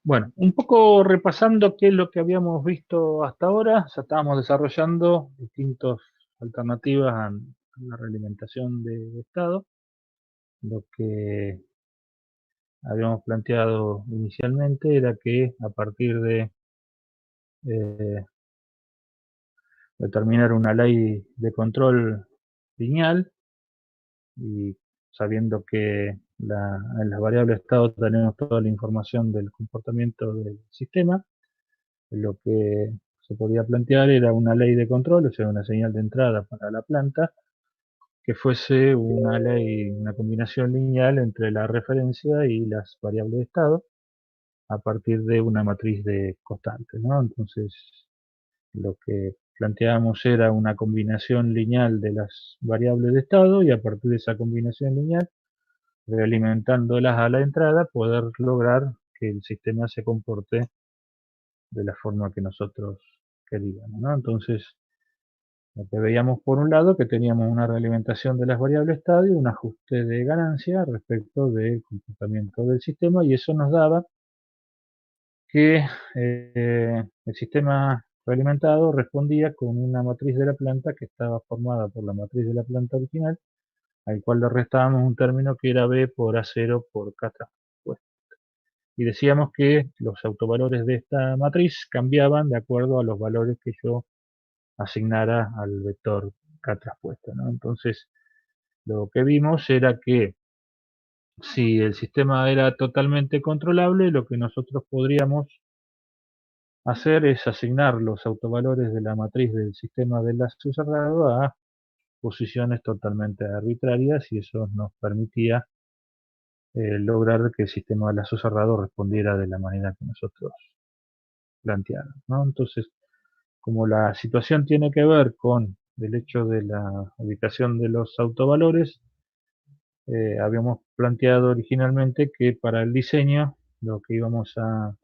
Bueno, un poco repasando qué es lo que habíamos visto hasta ahora, ya estábamos desarrollando distintas alternativas a la realimentación de estado. Lo que habíamos planteado inicialmente era que a partir de eh, determinar una ley de control lineal y sabiendo que en las variables estado tenemos toda la información del comportamiento del sistema, lo que se podía plantear era una ley de control, o sea, una señal de entrada para la planta, que fuese una ley, una combinación lineal entre la referencia y las variables de estado a partir de una matriz de constantes, ¿no? Entonces, lo que planteábamos era una combinación lineal de las variables de estado y a partir de esa combinación lineal, realimentándolas a la entrada, poder lograr que el sistema se comporte de la forma que nosotros queríamos, ¿no? Entonces, lo que veíamos por un lado, que teníamos una realimentación de las variables estado y un ajuste de ganancia respecto del comportamiento del sistema, y eso nos daba que el sistema realimentado respondía con una matriz de la planta que estaba formada por la matriz de la planta original, al cual le restábamos un término que era B por A0 por K transpuesto. Y decíamos que los autovalores de esta matriz cambiaban de acuerdo a los valores que yo asignara al vector K traspuesto, ¿no? Entonces, lo que vimos era que si el sistema era totalmente controlable, lo que nosotros podríamos hacer es asignar los autovalores de la matriz del sistema de lazo cerrado a posiciones totalmente arbitrarias, y eso nos permitía lograr que el sistema de lazo cerrado respondiera de la manera que nosotros planteamos, ¿no? Entonces, como la situación tiene que ver con el hecho de la ubicación de los autovalores, habíamos planteado originalmente que para el diseño lo que íbamos a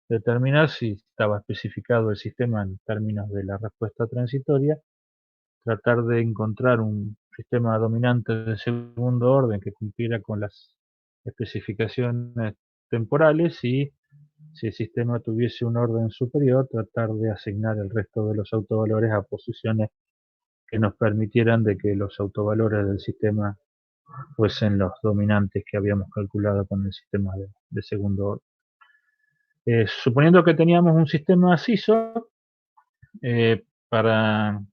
determinar, si estaba especificado el sistema en términos de la respuesta transitoria, tratar de encontrar un sistema dominante de segundo orden que cumpliera con las especificaciones temporales, y si el sistema tuviese un orden superior, tratar de asignar el resto de los autovalores a posiciones que nos permitieran de que los autovalores del sistema fuesen los dominantes que habíamos calculado con el sistema de segundo orden. Suponiendo que teníamos un sistema CISO, para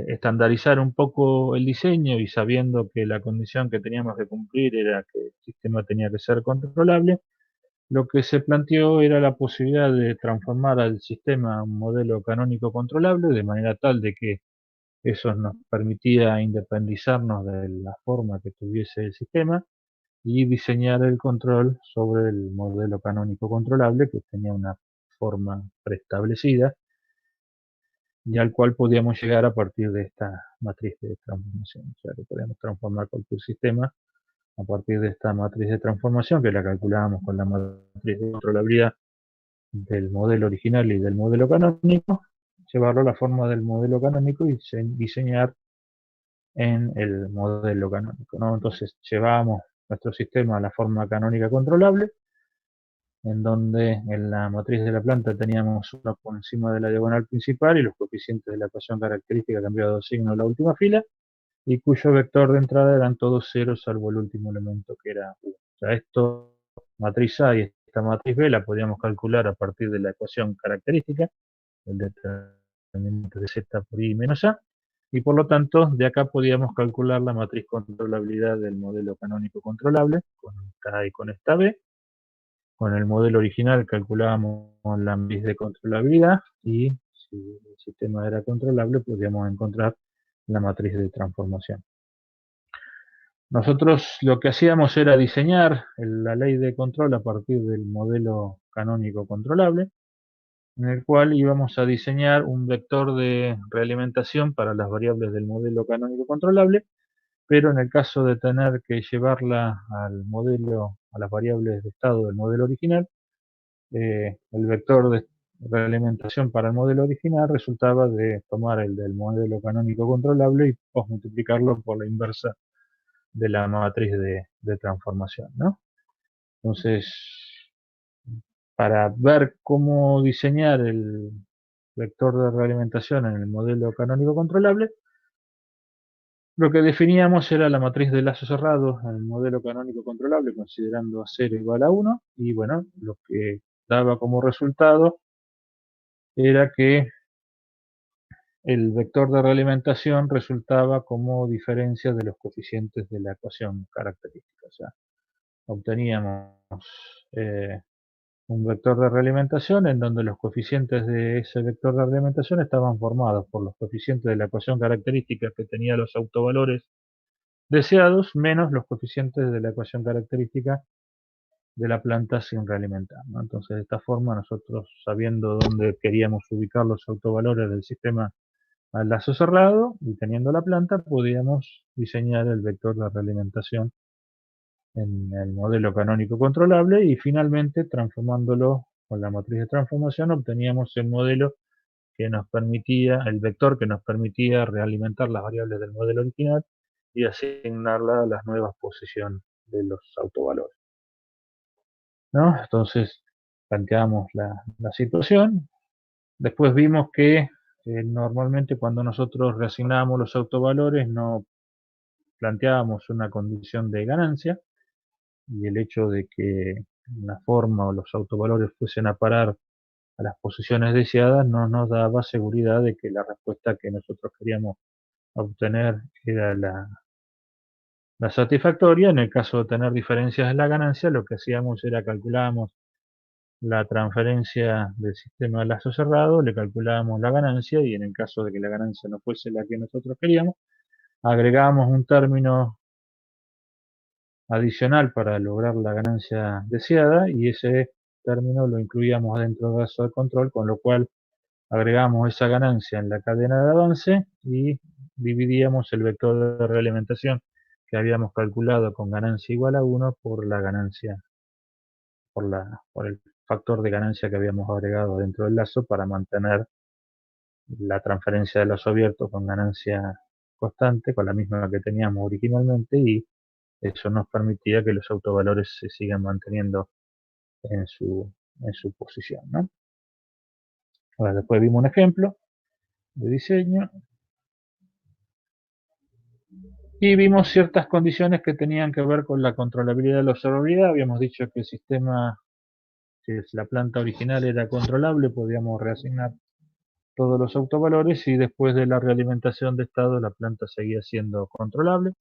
estandarizar un poco el diseño y sabiendo que la condición que teníamos que cumplir era que el sistema tenía que ser controlable, lo que se planteó era la posibilidad de transformar al sistema a un modelo canónico controlable, de manera tal de que eso nos permitía independizarnos de la forma que tuviese el sistema y diseñar el control sobre el modelo canónico controlable, que tenía una forma preestablecida y al cual podíamos llegar a partir de esta matriz de transformación. O sea, que podíamos transformar cualquier sistema a partir de esta matriz de transformación, que la calculábamos con la matriz de controlabilidad del modelo original y del modelo canónico, llevarlo a la forma del modelo canónico y diseñar en el modelo canónico, ¿no? Entonces llevábamos nuestro sistema a la forma canónica controlable, en donde en la matriz de la planta teníamos uno por encima de la diagonal principal y los coeficientes de la ecuación característica cambiados de signo en la última fila, y cuyo vector de entrada eran todos ceros salvo el último elemento que era U. O sea, esto, matriz A y esta matriz B la podíamos calcular a partir de la ecuación característica, el determinante de Z por I menos A, y por lo tanto de acá podíamos calcular la matriz controlabilidad del modelo canónico controlable, con esta A y con esta B. Con el modelo original calculábamos la matriz de controlabilidad, y si el sistema era controlable podíamos encontrar la matriz de transformación. Nosotros lo que hacíamos era diseñar la ley de control a partir del modelo canónico controlable, en el cual íbamos a diseñar un vector de realimentación para las variables del modelo canónico controlable, pero en el caso de tener que llevarla al modelo, a las variables de estado del modelo original, el vector de realimentación para el modelo original resultaba de tomar el del modelo canónico controlable y multiplicarlo por la inversa de la matriz de transformación, ¿no? Entonces, para ver cómo diseñar el vector de realimentación en el modelo canónico controlable, lo que definíamos era la matriz de lazo cerrado en el modelo canónico controlable, considerando a 0 igual a 1, y bueno, lo que daba como resultado era que el vector de realimentación resultaba como diferencia de los coeficientes de la ecuación característica. O sea, obteníamos un vector de realimentación en donde los coeficientes de ese vector de realimentación estaban formados por los coeficientes de la ecuación característica que tenía los autovalores deseados menos los coeficientes de la ecuación característica de la planta sin realimentar, ¿no? Entonces, de esta forma, nosotros, sabiendo dónde queríamos ubicar los autovalores del sistema al lazo cerrado y teniendo la planta, podíamos diseñar el vector de realimentación en el modelo canónico controlable y finalmente, transformándolo con la matriz de transformación, obteníamos el modelo que nos permitía, el vector que nos permitía realimentar las variables del modelo original y asignarla a las nuevas posiciones de los autovalores, ¿no? Entonces planteamos la situación. Después vimos que normalmente cuando nosotros reasignamos los autovalores no planteábamos una condición de ganancia, y el hecho de que una forma o los autovalores fuesen a parar a las posiciones deseadas no nos daba seguridad de que la respuesta que nosotros queríamos obtener era la satisfactoria. En el caso de tener diferencias en la ganancia, lo que hacíamos era calculábamos la transferencia del sistema de lazo cerrado, le calculábamos la ganancia y en el caso de que la ganancia no fuese la que nosotros queríamos, agregábamos un término adicional para lograr la ganancia deseada y ese término lo incluíamos dentro del caso de control, con lo cual agregamos esa ganancia en la cadena de avance y dividíamos el vector de realimentación que habíamos calculado con ganancia igual a 1 por la ganancia, por el factor de ganancia que habíamos agregado dentro del lazo para mantener la transferencia de lazo abierto con ganancia constante, con la misma que teníamos originalmente, y eso nos permitía que los autovalores se sigan manteniendo en su posición, ¿no? Ahora, después vimos un ejemplo de diseño y vimos ciertas condiciones que tenían que ver con la controlabilidad de la observabilidad. Habíamos dicho que el sistema, si la planta original era controlable, podíamos reasignar todos los autovalores y después de la realimentación de estado la planta seguía siendo controlable.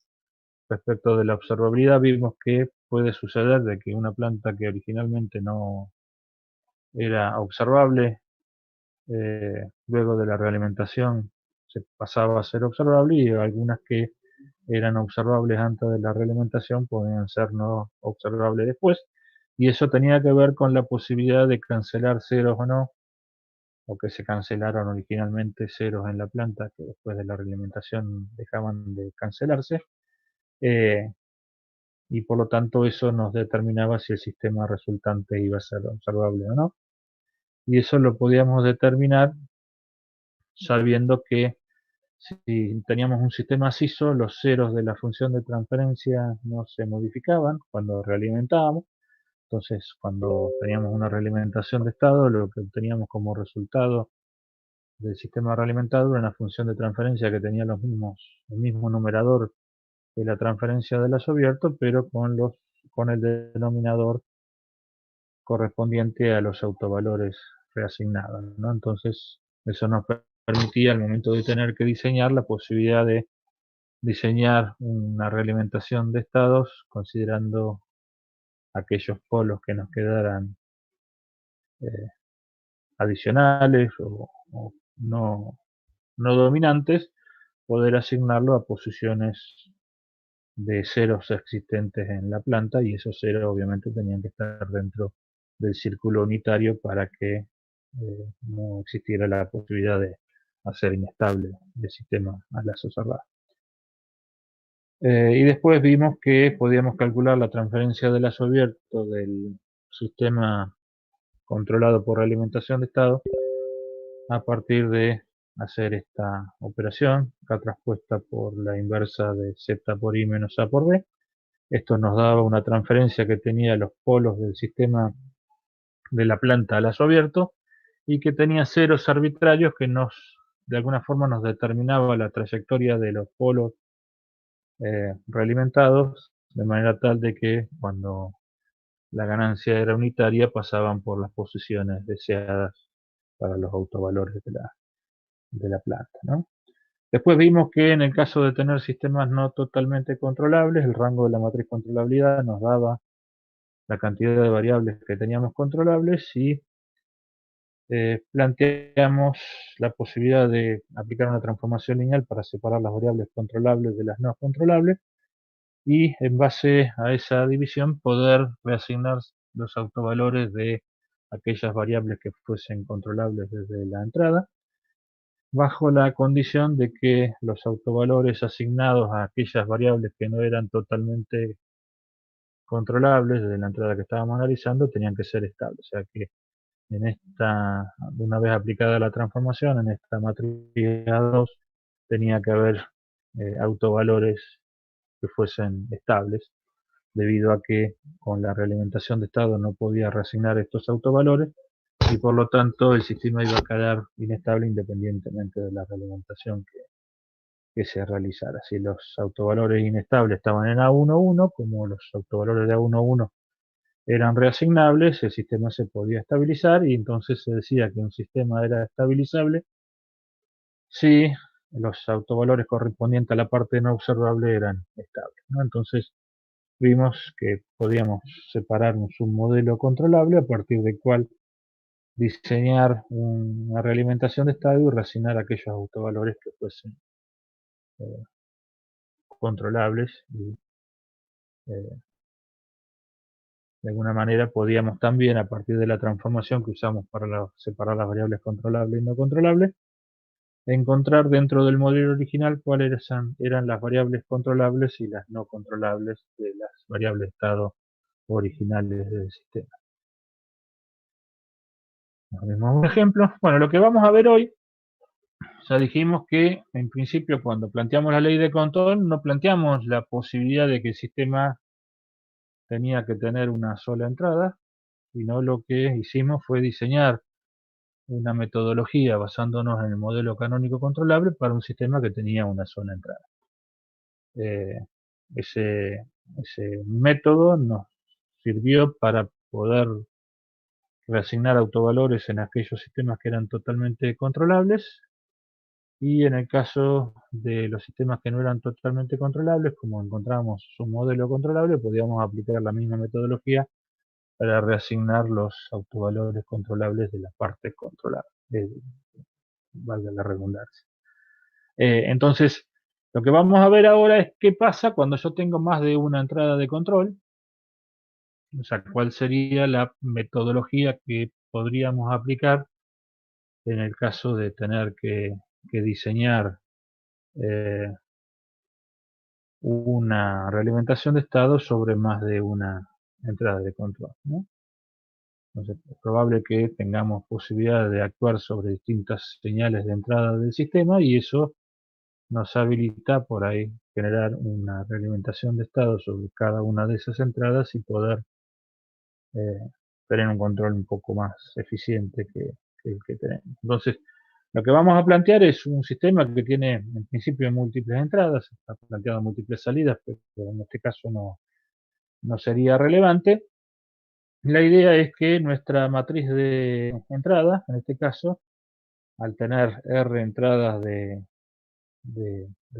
Respecto de la observabilidad, vimos que puede suceder de que una planta que originalmente no era observable, luego de la realimentación se pasaba a ser observable, y algunas que eran observables antes de la realimentación podían ser no observables después, y eso tenía que ver con la posibilidad de cancelar ceros o no, o que se cancelaron originalmente ceros en la planta que después de la realimentación dejaban de cancelarse, eh, y por lo tanto eso nos determinaba si el sistema resultante iba a ser observable o no, y eso lo podíamos determinar sabiendo que si teníamos un sistema CISO, los ceros de la función de transferencia no se modificaban cuando realimentábamos. Entonces, cuando teníamos una realimentación de estado, lo que obteníamos como resultado del sistema realimentado era una función de transferencia que tenía el mismo numerador que la transferencia de lazo abierto, pero con el denominador correspondiente a los autovalores reasignados, ¿no? Entonces, eso nos permitía, al momento de tener que diseñar, la posibilidad de diseñar una realimentación de estados considerando aquellos polos que nos quedaran eh, adicionales o no dominantes, poder asignarlo a posiciones de ceros existentes en la planta, y esos ceros obviamente tenían que estar dentro del círculo unitario para que no existiera la posibilidad de hacer inestable el sistema a lazo cerrado. Y después vimos que podíamos calcular la transferencia de lazo abierto del sistema controlado por realimentación de estado a partir de hacer esta operación, acá traspuesta por la inversa de z por i menos a por b. Esto nos daba una transferencia que tenía los polos del sistema de la planta a lazo abierto y que tenía ceros arbitrarios que de alguna forma nos determinaba la trayectoria de los polos realimentados, de manera tal de que cuando la ganancia era unitaria pasaban por las posiciones deseadas para los autovalores de la planta, ¿no? Después vimos que en el caso de tener sistemas no totalmente controlables, el rango de la matriz controlabilidad nos daba la cantidad de variables que teníamos controlables y planteamos la posibilidad de aplicar una transformación lineal para separar las variables controlables de las no controlables y en base a esa división poder reasignar los autovalores de aquellas variables que fuesen controlables desde la entrada, bajo la condición de que los autovalores asignados a aquellas variables que no eran totalmente controlables desde la entrada que estábamos analizando tenían que ser estables. O sea que una vez aplicada la transformación, en esta matriz A2 tenía que haber autovalores que fuesen estables, debido a que con la realimentación de estado no podía reasignar estos autovalores y por lo tanto el sistema iba a quedar inestable independientemente de la realimentación que se realizara. Si los autovalores inestables estaban en A11, como los autovalores de A11 eran reasignables, el sistema se podía estabilizar y entonces se decía que un sistema era estabilizable si los autovalores correspondientes a la parte no observable eran estables, ¿no? Entonces vimos que podíamos separar un submodelo controlable a partir del cual diseñar una realimentación de estado y reasignar aquellos autovalores que fuesen eh, controlables y eh, de alguna manera podíamos también, a partir de la transformación que usamos para separar las variables controlables y no controlables, encontrar dentro del modelo original cuáles eran las variables controlables y las no controlables de las variables de estado originales del sistema. Vemos un ejemplo. Bueno, lo que vamos a ver hoy, ya dijimos que en principio cuando planteamos la ley de control no planteamos la posibilidad de que el sistema tenía que tener una sola entrada, sino lo que hicimos fue diseñar una metodología basándonos en el modelo canónico controlable para un sistema que tenía una sola entrada. Eh, ese método nos sirvió para poder reasignar autovalores en aquellos sistemas que eran totalmente controlables y en el caso de los sistemas que no eran totalmente controlables, como encontramos un modelo controlable, podíamos aplicar la misma metodología para reasignar los autovalores controlables de las partes controlables, valga la redundancia. Entonces, lo que vamos a ver ahora es qué pasa cuando yo tengo más de una entrada de control, o sea, cuál sería la metodología que podríamos aplicar en el caso de tener que diseñar eh, una realimentación de estado sobre más de una entrada de control, ¿no? Entonces, es probable que tengamos posibilidad de actuar sobre distintas señales de entrada del sistema y eso nos habilita por ahí generar una realimentación de estado sobre cada una de esas entradas y poder eh, tener un control un poco más eficiente que el que tenemos. Entonces, lo que vamos a plantear es un sistema que tiene en principio múltiples entradas, está planteado múltiples salidas, pero en este caso no sería relevante. La idea es que nuestra matriz de entradas, en este caso, al tener R entradas del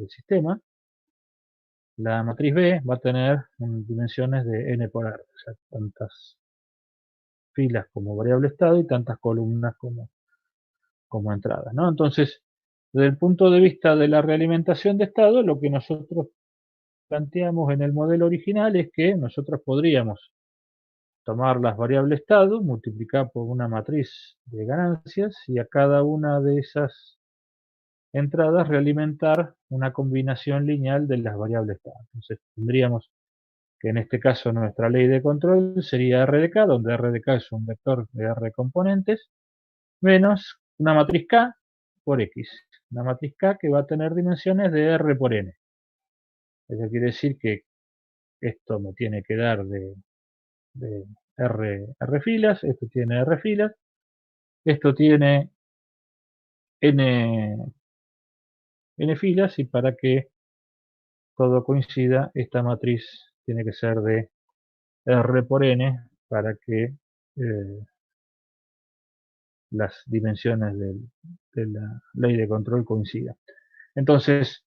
sistema, la matriz B va a tener dimensiones de n por r, o sea, tantas filas como variable estado y tantas columnas como entradas, ¿no? Entonces, desde el punto de vista de la realimentación de estado, lo que nosotros planteamos en el modelo original es que nosotros podríamos tomar las variables estado, multiplicar por una matriz de ganancias y a cada una de esas entradas realimentar una combinación lineal de las variables estado. Entonces tendríamos que en este caso nuestra ley de control sería R de K, donde R de K es un vector de R componentes, menos una matriz K por X. Una matriz K que va a tener dimensiones de R por N. Eso quiere decir que esto me tiene que dar de R filas, esto tiene R filas, esto tiene N, N filas, y para que todo coincida, esta matriz tiene que ser de R por N para que las dimensiones de la ley de control coincidan. Entonces,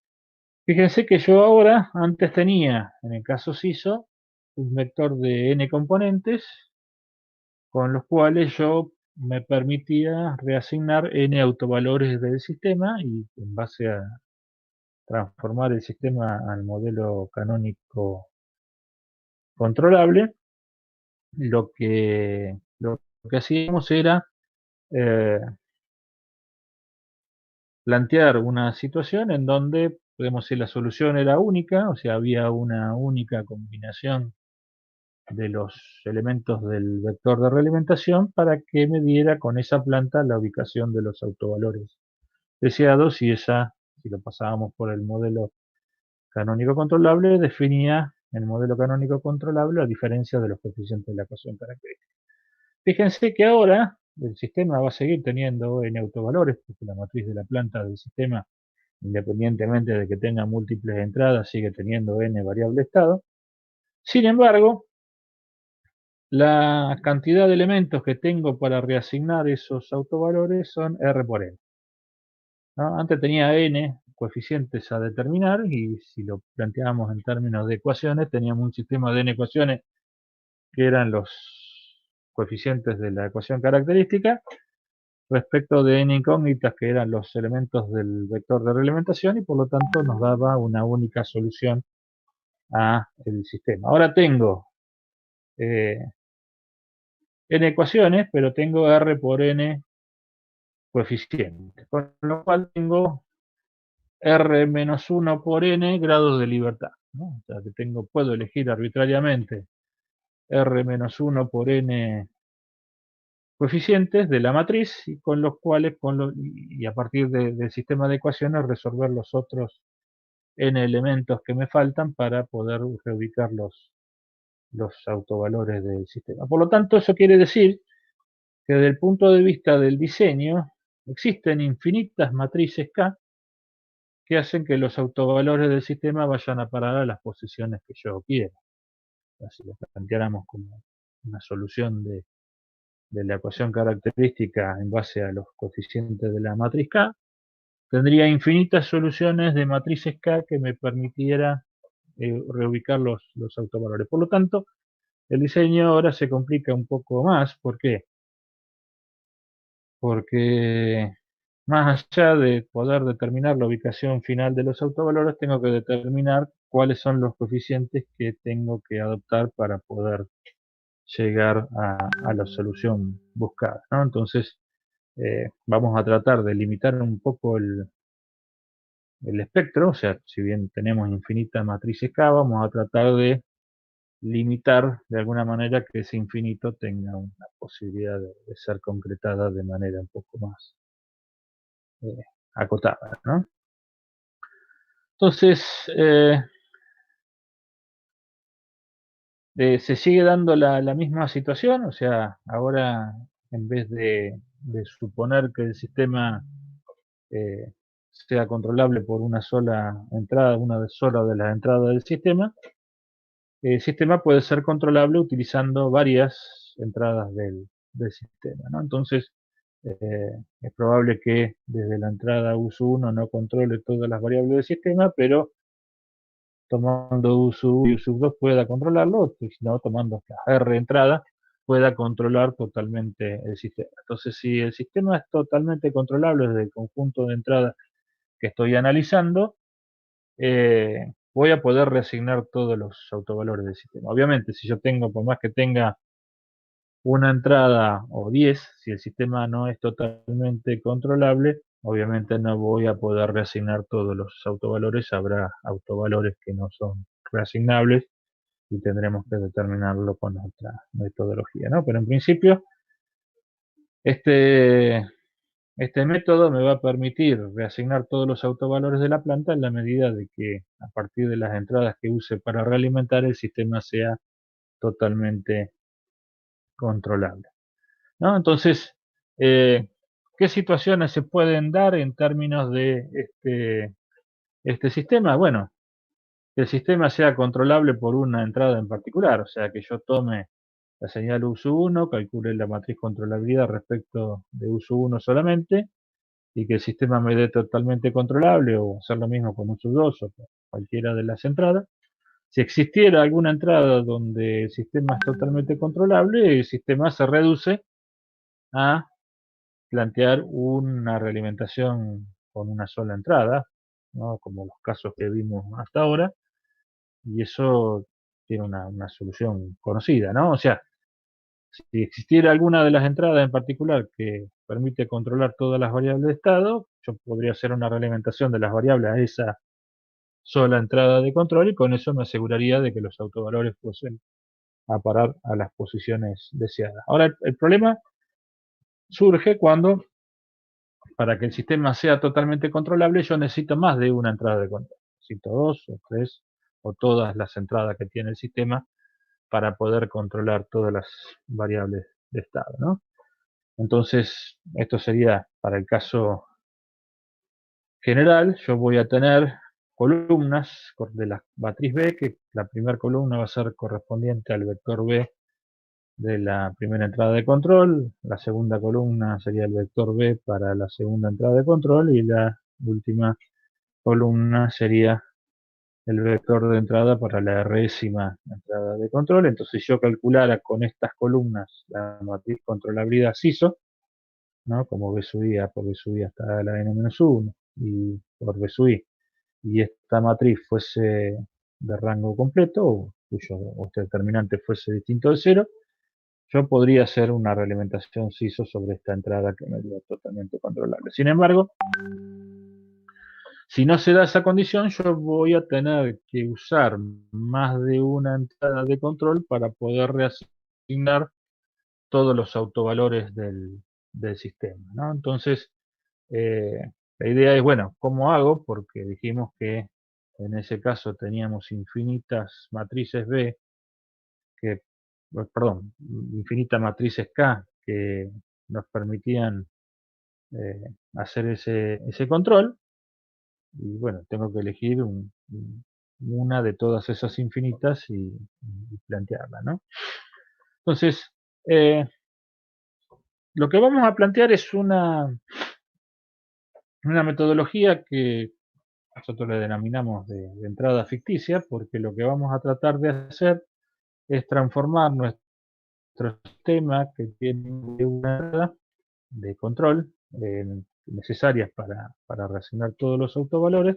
fíjense que yo ahora, antes tenía, en el caso CISO, un vector de n componentes, con los cuales yo me permitía reasignar n autovalores del sistema, y en base a transformar el sistema al modelo canónico controlable, lo que hacíamos era eh, plantear una situación en donde, podemos decir, la solución era única, o sea, había una única combinación de los elementos del vector de realimentación para que me diera con esa planta la ubicación de los autovalores deseados, y esa, si lo pasábamos por el modelo canónico controlable, definía el modelo canónico controlable a diferencia de los coeficientes de la ecuación característica. Fíjense que ahora el sistema va a seguir teniendo n autovalores, porque la matriz de la planta del sistema, independientemente de que tenga múltiples entradas, sigue teniendo n variable estado. Sin embargo, la cantidad de elementos que tengo para reasignar esos autovalores son R por N, ¿no? Antes tenía N coeficientes a determinar, y si lo planteábamos en términos de ecuaciones, teníamos un sistema de N ecuaciones que eran los coeficientes de la ecuación característica, respecto de N incógnitas, que eran los elementos del vector de realimentación, y por lo tanto nos daba una única solución a el sistema. Ahora tengo n ecuaciones, pero tengo R por N coeficientes, con lo cual tengo R menos 1 por N grados de libertad, ¿no? O sea que puedo elegir arbitrariamente R menos 1 por N coeficientes de la matriz, y con los cuales, y a partir del sistema de ecuaciones, resolver los otros N elementos que me faltan para poder reubicar los autovalores del sistema. Por lo tanto, eso quiere decir que desde el punto de vista del diseño, existen infinitas matrices K que hacen que los autovalores del sistema vayan a parar a las posiciones que yo quiera. Si lo planteáramos como una solución de la ecuación característica en base a los coeficientes de la matriz K, tendría infinitas soluciones de matrices K que me permitiera reubicar los autovalores. Por lo tanto, el diseño ahora se complica un poco más. ¿Por qué? Porque más allá de poder determinar la ubicación final de los autovalores, tengo que determinar cuáles son los coeficientes que tengo que adoptar para poder llegar a la solución buscada, ¿no? Entonces, vamos a tratar de limitar un poco el espectro. O sea, si bien tenemos infinitas matrices K, vamos a tratar de limitar de alguna manera que ese infinito tenga una posibilidad de ser concretada de manera un poco más acotada, ¿no? Entonces, se sigue dando la misma situación. O sea, ahora, en vez de suponer que el sistema sea controlable por una sola entrada, una sola de las entradas del sistema, el sistema puede ser controlable utilizando varias entradas del sistema, ¿no? Entonces, es probable que desde la entrada uso 1 no controle todas las variables del sistema, pero tomando uso 1 y uso 2 pueda controlarlo, y si no, tomando las R entradas, pueda controlar totalmente el sistema. Entonces, si el sistema es totalmente controlable desde el conjunto de entradas que estoy analizando, voy a poder reasignar todos los autovalores del sistema. Obviamente, si yo tengo, por más que tenga una entrada o 10, si el sistema no es totalmente controlable, obviamente no voy a poder reasignar todos los autovalores. Habrá autovalores que no son reasignables y tendremos que determinarlo con otra metodología, ¿no? Pero en principio, este, este método me va a permitir reasignar todos los autovalores de la planta en la medida de que, a partir de las entradas que use para realimentar, el sistema sea totalmente controlable, ¿no? Entonces, ¿qué situaciones se pueden dar en términos de este sistema? Bueno, que el sistema sea controlable por una entrada en particular, o sea, que yo tome la señal uso 1, calcule la matriz controlabilidad respecto de uso 1 solamente, y que el sistema me dé totalmente controlable, o hacer lo mismo con uso 2 o con cualquiera de las entradas. Si existiera alguna entrada donde el sistema es totalmente controlable, el sistema se reduce a plantear una realimentación con una sola entrada, ¿no? Como los casos que vimos hasta ahora, y eso tiene una solución conocida, ¿no? O sea, si existiera alguna de las entradas en particular que permite controlar todas las variables de estado, yo podría hacer una realimentación de las variables a esa sola entrada de control y con eso me aseguraría de que los autovalores fuesen a parar a las posiciones deseadas. Ahora, el problema surge cuando, para que el sistema sea totalmente controlable, yo necesito más de una entrada de control. Necesito dos o tres o todas las entradas que tiene el sistema para poder controlar todas las variables de estado, ¿no? Entonces, esto sería para el caso general. Yo voy a tener columnas de la matriz B, que la primera columna va a ser correspondiente al vector B de la primera entrada de control, la segunda columna sería el vector B para la segunda entrada de control y la última columna sería el vector de entrada para la résima entrada de control. Entonces, si yo calculara con estas columnas la matriz controlabilidad SISO, ¿no? Como B sub I, A por B sub I hasta la n-1 y por B sub I, y esta matriz fuese de rango completo, o cuyo este determinante fuese distinto de cero, yo podría hacer una realimentación SISO sobre esta entrada que me dio totalmente controlable. Sin embargo, si no se da esa condición, yo voy a tener que usar más de una entrada de control para poder reasignar todos los autovalores del sistema, ¿no? Entonces, eh, la idea es, bueno, ¿cómo hago? Porque dijimos que en ese caso teníamos infinitas matrices B, que, perdón, infinitas matrices K que nos permitían hacer ese control. Y bueno, tengo que elegir una de todas esas infinitas y plantearla, ¿no? Entonces, eh, lo que vamos a plantear es una metodología que nosotros le denominamos de entrada ficticia, porque lo que vamos a tratar de hacer es transformar nuestro sistema que tiene una entrada de control necesarias para reasignar todos los autovalores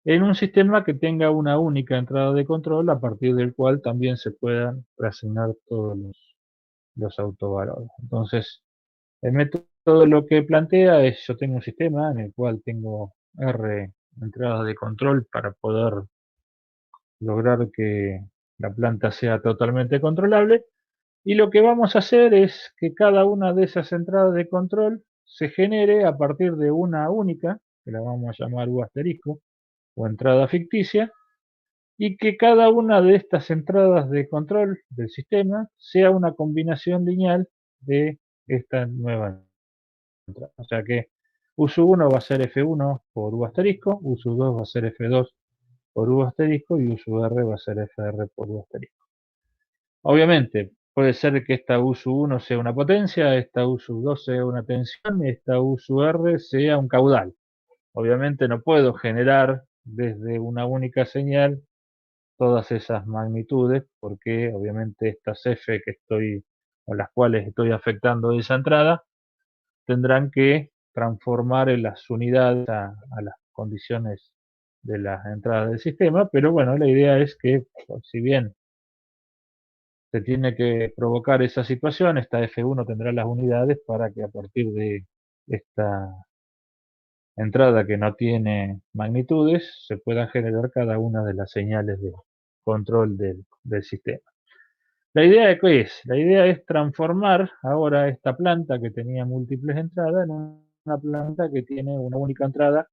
en un sistema que tenga una única entrada de control a partir del cual también se puedan reasignar todos los autovalores. Entonces, el método lo que plantea es, yo tengo un sistema en el cual tengo R entradas de control para poder lograr que la planta sea totalmente controlable, y lo que vamos a hacer es que cada una de esas entradas de control se genere a partir de una única, que la vamos a llamar U asterisco, o entrada ficticia, y que cada una de estas entradas de control del sistema sea una combinación lineal de esta nueva entrada. O sea que U1 va a ser F1 por U asterisco, U2 va a ser F2 por U asterisco y U_R va a ser FR por U asterisco. Obviamente, puede ser que esta U1 sea una potencia, esta U2 sea una tensión, esta U_R sea un caudal. Obviamente no puedo generar desde una única señal todas esas magnitudes, porque obviamente estas F que estoy, o las cuales estoy afectando esa entrada, tendrán que transformar en las unidades a las condiciones de las entradas del sistema, pero bueno, la idea es que, pues, si bien se tiene que provocar esa situación, esta F1 tendrá las unidades para que a partir de esta entrada que no tiene magnitudes, se puedan generar cada una de las señales de control del sistema. La idea qué es? La idea es transformar ahora esta planta que tenía múltiples entradas en una planta que tiene una única entrada,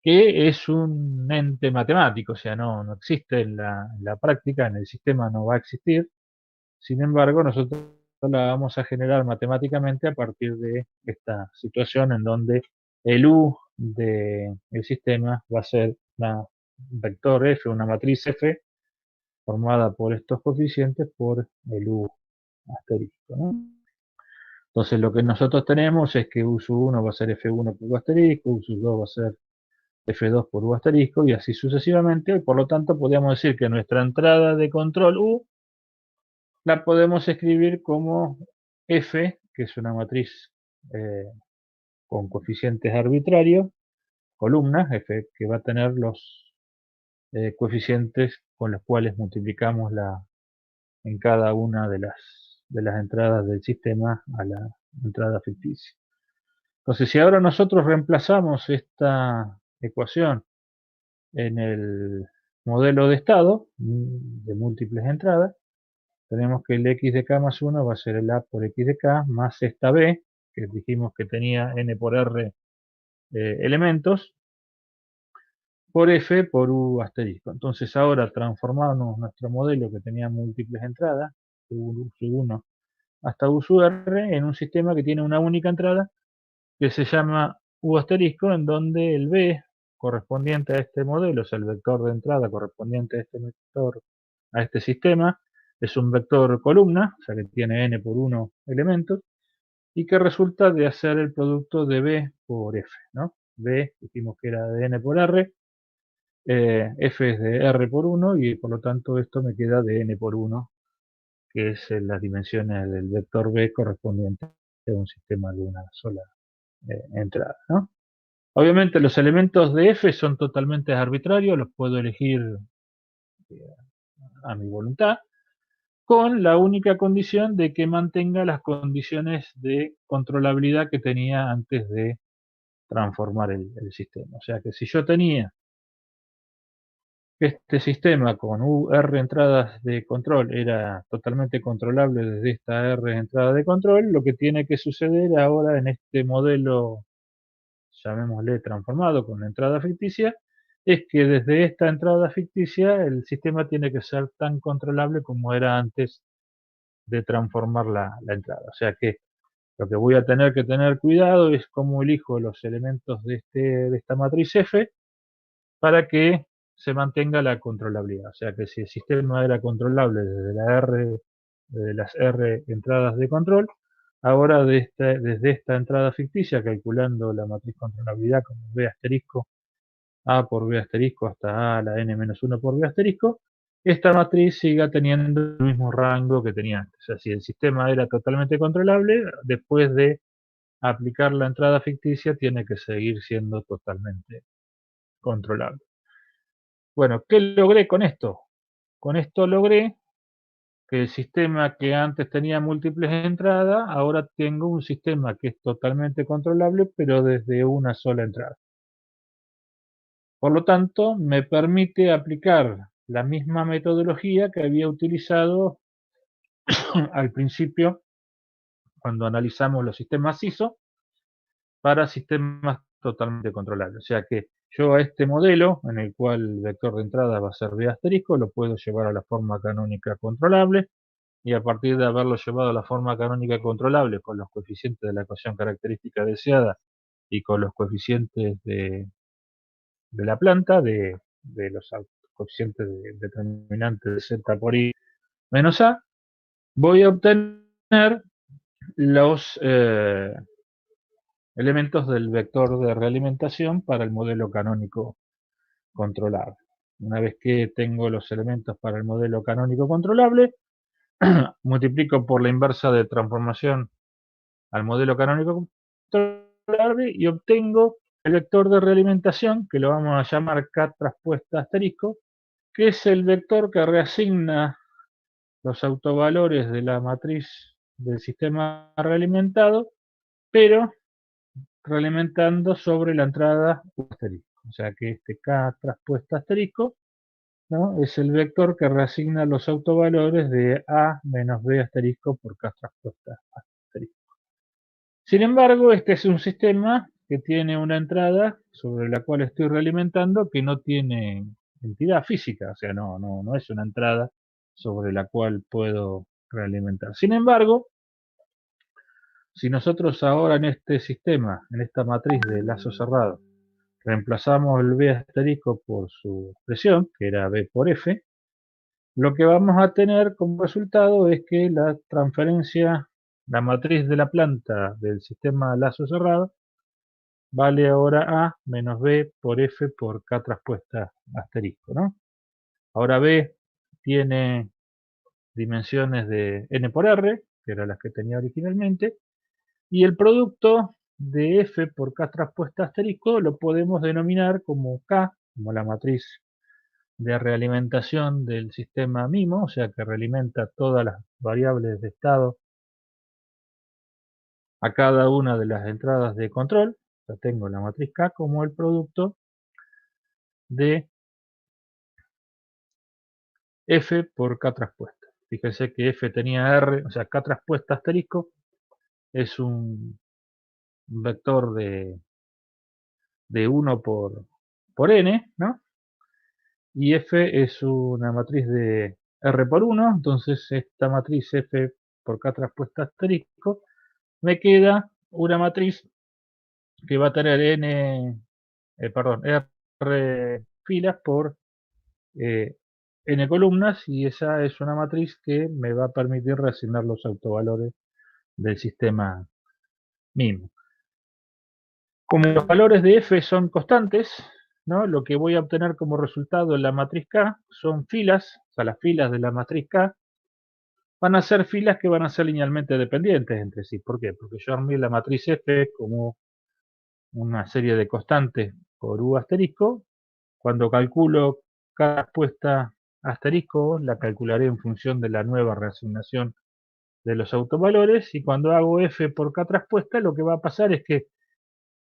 que es un ente matemático, o sea, no existe en la práctica, en el sistema no va a existir. Sin embargo, nosotros Esto la vamos a generar matemáticamente a partir de esta situación en donde el U del sistema va a ser un vector F, una matriz F, formada por estos coeficientes por el U asterisco, ¿no? Entonces lo que nosotros tenemos es que U sub 1 va a ser F1 por U asterisco, U sub 2 va a ser F2 por U asterisco y así sucesivamente. Por lo tanto, podríamos decir que nuestra entrada de control U la podemos escribir como F, que es una matriz con coeficientes arbitrarios, columnas, F que va a tener los coeficientes con los cuales multiplicamos en cada una de las entradas del sistema a la entrada ficticia. Entonces, si ahora nosotros reemplazamos esta ecuación en el modelo de estado de múltiples entradas, tenemos que el x de k más 1 va a ser el a por x de k más esta b, que dijimos que tenía n por r elementos, por f por u asterisco. Entonces ahora transformamos nuestro modelo que tenía múltiples entradas, u sub 1 hasta u sub r, en un sistema que tiene una única entrada que se llama u asterisco, en donde el b correspondiente a este modelo, o sea, el vector de entrada correspondiente a este vector, a este sistema, es un vector columna, o sea que tiene n por 1 elementos, y que resulta de hacer el producto de b por f, ¿no? B dijimos que era de n por r, f es de r por 1, y por lo tanto esto me queda de n por 1, que es las dimensiones del vector b correspondiente a un sistema de una sola entrada, ¿no? Obviamente los elementos de f son totalmente arbitrarios, los puedo elegir a mi voluntad, con la única condición de que mantenga las condiciones de controlabilidad que tenía antes de transformar el sistema. O sea que si yo tenía este sistema con R entradas de control era totalmente controlable desde esta R entrada de control, lo que tiene que suceder ahora en este modelo, llamémosle transformado con entrada ficticia, es que desde esta entrada ficticia el sistema tiene que ser tan controlable como era antes de transformar la entrada. O sea que lo que voy a tener que tener cuidado es cómo elijo los elementos de esta matriz F para que se mantenga la controlabilidad. O sea que si el sistema era controlable desde las R entradas de control, ahora desde esta entrada ficticia, calculando la matriz controlabilidad como B asterisco A por B asterisco hasta A a la n-1 por B asterisco, esta matriz siga teniendo el mismo rango que tenía antes. O sea, si el sistema era totalmente controlable, después de aplicar la entrada ficticia tiene que seguir siendo totalmente controlable. Bueno, ¿qué logré con esto? Con esto logré que el sistema que antes tenía múltiples entradas, ahora tengo un sistema que es totalmente controlable, pero desde una sola entrada. Por lo tanto, me permite aplicar la misma metodología que había utilizado al principio cuando analizamos los sistemas ISO para sistemas totalmente controlables. O sea que yo a este modelo, en el cual el vector de entrada va a ser B asterisco, lo puedo llevar a la forma canónica controlable, y a partir de haberlo llevado a la forma canónica controlable con los coeficientes de la ecuación característica deseada y con los coeficientes de la planta, de los coeficientes determinantes de z por i menos a, voy a obtener los elementos del vector de realimentación para el modelo canónico controlable. Una vez que tengo los elementos para el modelo canónico controlable, multiplico por la inversa de transformación al modelo canónico controlable y obtengo el vector de realimentación, que lo vamos a llamar K traspuesta asterisco, que es el vector que reasigna los autovalores de la matriz del sistema realimentado, pero realimentando sobre la entrada asterisco. O sea que este K traspuesta asterisco, ¿no?, es el vector que reasigna los autovalores de A menos B asterisco por K traspuesta asterisco. Sin embargo, este es un sistema que tiene una entrada sobre la cual estoy realimentando que no tiene entidad física, o sea, no es una entrada sobre la cual puedo realimentar. Sin embargo, Si nosotros ahora en este sistema, en esta matriz de lazo cerrado, reemplazamos el B asterisco por su expresión, que era B por F, lo que vamos a tener como resultado es que la transferencia, la matriz de la planta del sistema lazo cerrado, vale ahora A menos B por F por K traspuesta asterisco, ¿no? Ahora B tiene dimensiones de N por R, que eran las que tenía originalmente, y el producto de F por K traspuesta asterisco lo podemos denominar como K, como la matriz de realimentación del sistema MIMO, o sea que realimenta todas las variables de estado a cada una de las entradas de control. Ya tengo la matriz K como el producto de F por K traspuesta. Fíjense que F tenía R, o sea, K traspuesta asterisco es un vector de 1 por N, ¿no? Y F es una matriz de R por 1, entonces esta matriz F por K traspuesta asterisco me queda una matriz que va a tener R filas por N columnas, y esa es una matriz que me va a permitir reasignar los autovalores del sistema MIMO. Como los valores de F son constantes, ¿no? Lo que voy a obtener como resultado en la matriz K son filas, o sea, las filas de la matriz K van a ser filas que van a ser linealmente dependientes entre sí. ¿Por qué? Porque yo armé la matriz F como una serie de constantes por U asterisco. Cuando calculo cada respuesta asterisco, la calcularé en función de la nueva reasignación de los autovalores, y cuando hago F por K traspuesta, lo que va a pasar es que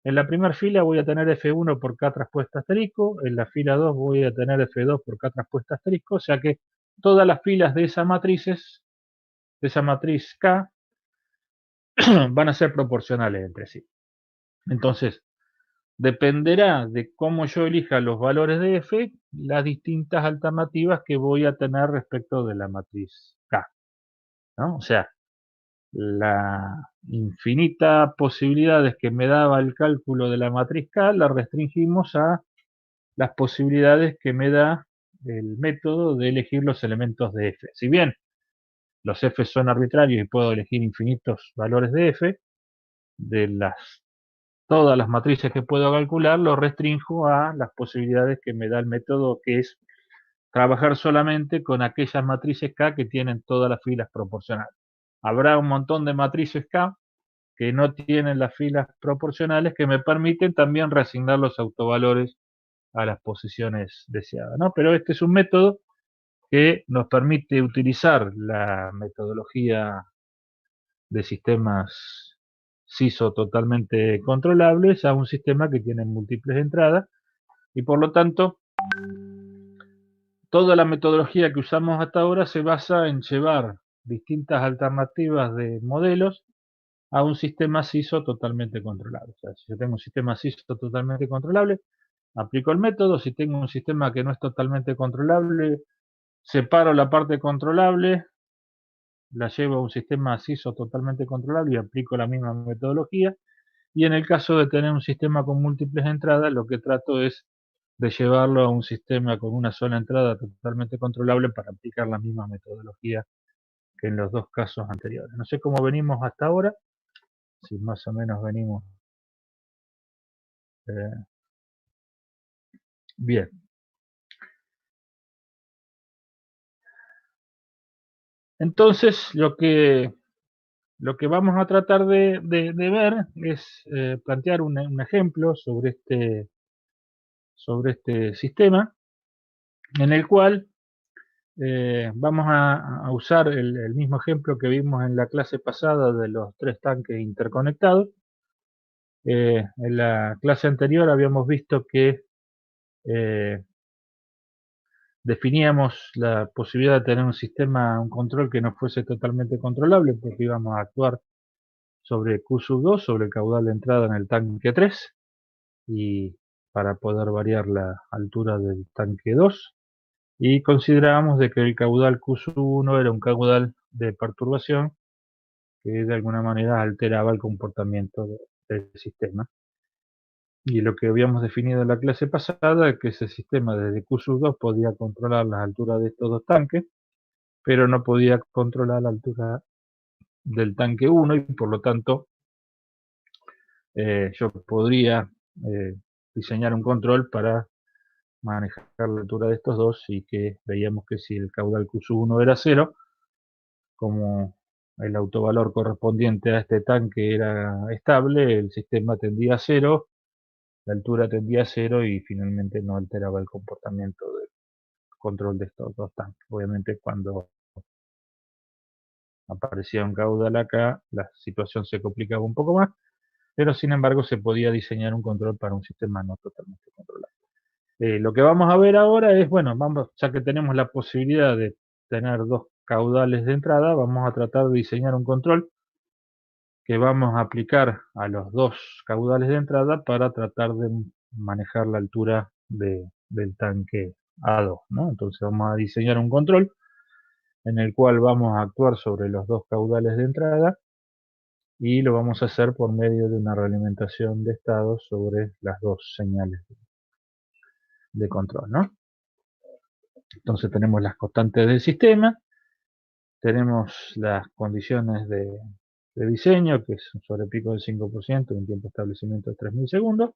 en la primera fila voy a tener F1 por K traspuesta asterisco, en la fila 2 voy a tener F2 por K traspuesta asterisco, o sea que todas las filas de esa matriz K, van a ser proporcionales entre sí. Entonces, dependerá de cómo yo elija los valores de F, las distintas alternativas que voy a tener respecto de la matriz K, ¿no? O sea, la infinita posibilidades que me daba el cálculo de la matriz K la restringimos a las posibilidades que me da el método de elegir los elementos de F. Si bien los F son arbitrarios y puedo elegir infinitos valores de F, de todas las matrices que puedo calcular, lo restringo a las posibilidades que me da el método, que es trabajar solamente con aquellas matrices K que tienen todas las filas proporcionales. Habrá un montón de matrices K que no tienen las filas proporcionales, que me permiten también reasignar los autovalores a las posiciones deseadas, ¿no? Pero este es un método que nos permite utilizar la metodología de sistemas SISO totalmente controlables a un sistema que tiene múltiples entradas, y por lo tanto toda la metodología que usamos hasta ahora se basa en llevar distintas alternativas de modelos a un sistema SISO totalmente controlable. O sea, si yo tengo un sistema SISO totalmente controlable, aplico el método. Si tengo un sistema que no es totalmente controlable, separo la parte controlable, la llevo a un sistema SISO totalmente controlable y aplico la misma metodología. Y en el caso de tener un sistema con múltiples entradas, lo que trato es de llevarlo a un sistema con una sola entrada totalmente controlable para aplicar la misma metodología que en los dos casos anteriores. No sé cómo venimos hasta ahora, si más o menos venimos eh, bien. Entonces, lo que vamos a tratar de ver es plantear un ejemplo sobre este sistema, en el cual vamos a usar el mismo ejemplo que vimos en la clase pasada de los tres tanques interconectados. En la clase anterior habíamos visto que eh, definíamos la posibilidad de tener un sistema, un control que no fuese totalmente controlable, porque íbamos a actuar sobre Q2, sobre el caudal de entrada en el tanque 3, y para poder variar la altura del tanque 2, y considerábamos de que el caudal Q1 era un caudal de perturbación que de alguna manera alteraba el comportamiento del sistema. Y lo que habíamos definido en la clase pasada es que ese sistema desde Q2 podía controlar las alturas de estos dos tanques, pero no podía controlar la altura del tanque 1 y por lo tanto yo podría diseñar un control para manejar la altura de estos dos y que veíamos que si el caudal Q1 era 0, como el autovalor correspondiente a este tanque era estable, el sistema tendía a 0, la altura tendía a 0 y finalmente no alteraba el comportamiento del control de estos dos tanques. Obviamente cuando aparecía un caudal acá, la situación se complicaba un poco más, pero sin embargo se podía diseñar un control para un sistema no totalmente controlado. Lo que vamos a ver ahora es, bueno, ya que tenemos la posibilidad de tener dos caudales de entrada, vamos a tratar de diseñar un control que vamos a aplicar a los dos caudales de entrada para tratar de manejar la altura del tanque A2, ¿no? Entonces vamos a diseñar un control en el cual vamos a actuar sobre los dos caudales de entrada y lo vamos a hacer por medio de una realimentación de estado sobre las dos señales de control, ¿no? Entonces tenemos las constantes del sistema, tenemos las condiciones de diseño, que es un sobrepico del 5% y un tiempo de establecimiento de 3000 segundos.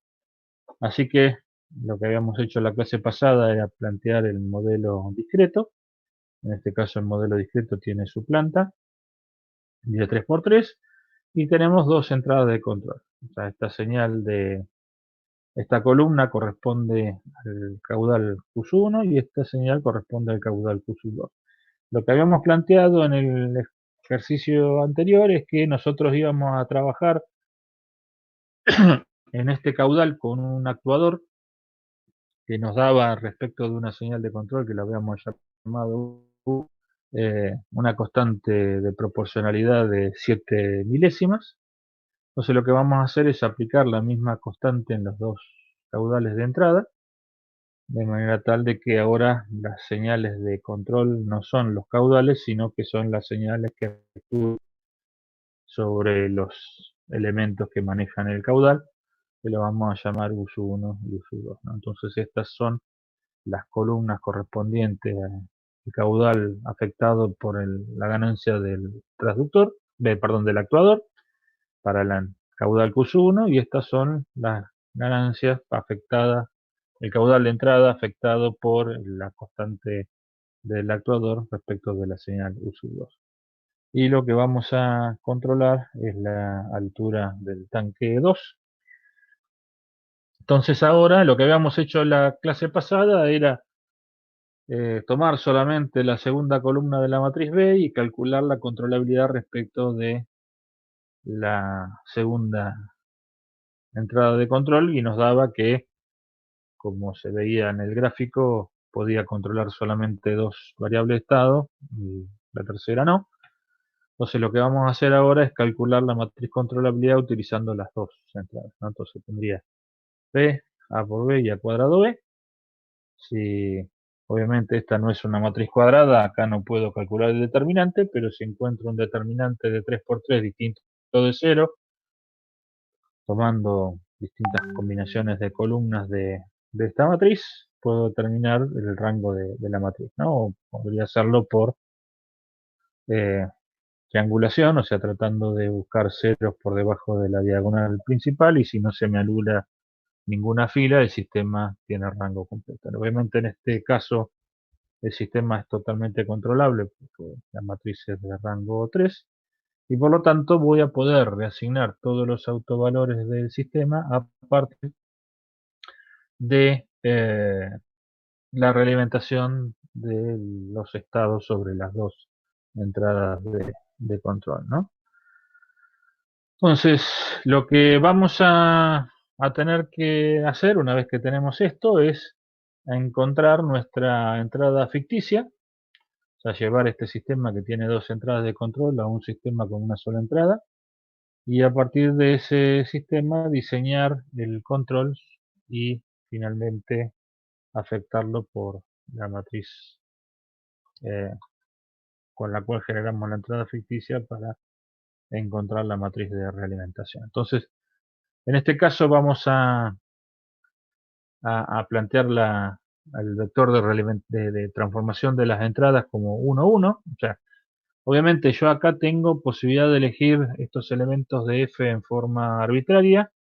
Así que lo que habíamos hecho en la clase pasada era plantear el modelo discreto. En este caso el modelo discreto tiene su planta de 3×3 y tenemos dos entradas de control. O sea, esta columna corresponde al caudal Q1 y esta señal corresponde al caudal Q2. Lo que habíamos planteado en el ejercicio anterior es que nosotros íbamos a trabajar en este caudal con un actuador que nos daba respecto de una señal de control que la habíamos llamado U, una constante de proporcionalidad de 7 milésimas. Entonces lo que vamos a hacer es aplicar la misma constante en los dos caudales de entrada, de manera tal de que ahora las señales de control no son los caudales, sino que son las señales que actúan sobre los elementos que manejan el caudal, que lo vamos a llamar U1 y U2, ¿no? Entonces estas son las columnas correspondientes al caudal afectado por la ganancia del transductor, perdón, del actuador, para el caudal Q1, y estas son las ganancias afectadas, el caudal de entrada afectado por la constante del actuador respecto de la señal U2. Y lo que vamos a controlar es la altura del tanque 2. Entonces ahora lo que habíamos hecho en la clase pasada era tomar solamente la segunda columna de la matriz B y calcular la controlabilidad respecto de la segunda entrada de control, y nos daba que, como se veía en el gráfico, podía controlar solamente dos variables de estado y la tercera no. Entonces lo que vamos a hacer ahora es calcular la matriz controlabilidad utilizando las dos entradas, ¿no? Entonces tendría B, A por B y A cuadrado B. Si obviamente esta no es una matriz cuadrada, acá no puedo calcular el determinante, pero si encuentro un determinante de 3×3 distinto de 0, tomando distintas combinaciones de columnas de esta matriz, puedo determinar el rango de la matriz, ¿no? O podría hacerlo por eh, triangulación, o sea, tratando de buscar ceros por debajo de la diagonal principal, y si no se me anula ninguna fila, el sistema tiene rango completo. Obviamente en este caso el sistema es totalmente controlable porque la matriz es de rango 3 y por lo tanto voy a poder reasignar todos los autovalores del sistema aparte de la realimentación de los estados sobre las dos entradas de control, ¿no? Entonces, lo que vamos a tener que hacer una vez que tenemos esto es encontrar nuestra entrada ficticia, o sea, llevar este sistema que tiene dos entradas de control a un sistema con una sola entrada, y a partir de ese sistema diseñar el control y finalmente afectarlo por la matriz eh, con la cual generamos la entrada ficticia para encontrar la matriz de realimentación. Entonces, en este caso vamos a plantear al vector de transformación de las entradas como 1, 1. O sea, obviamente yo acá tengo posibilidad de elegir estos elementos de f en forma arbitraria.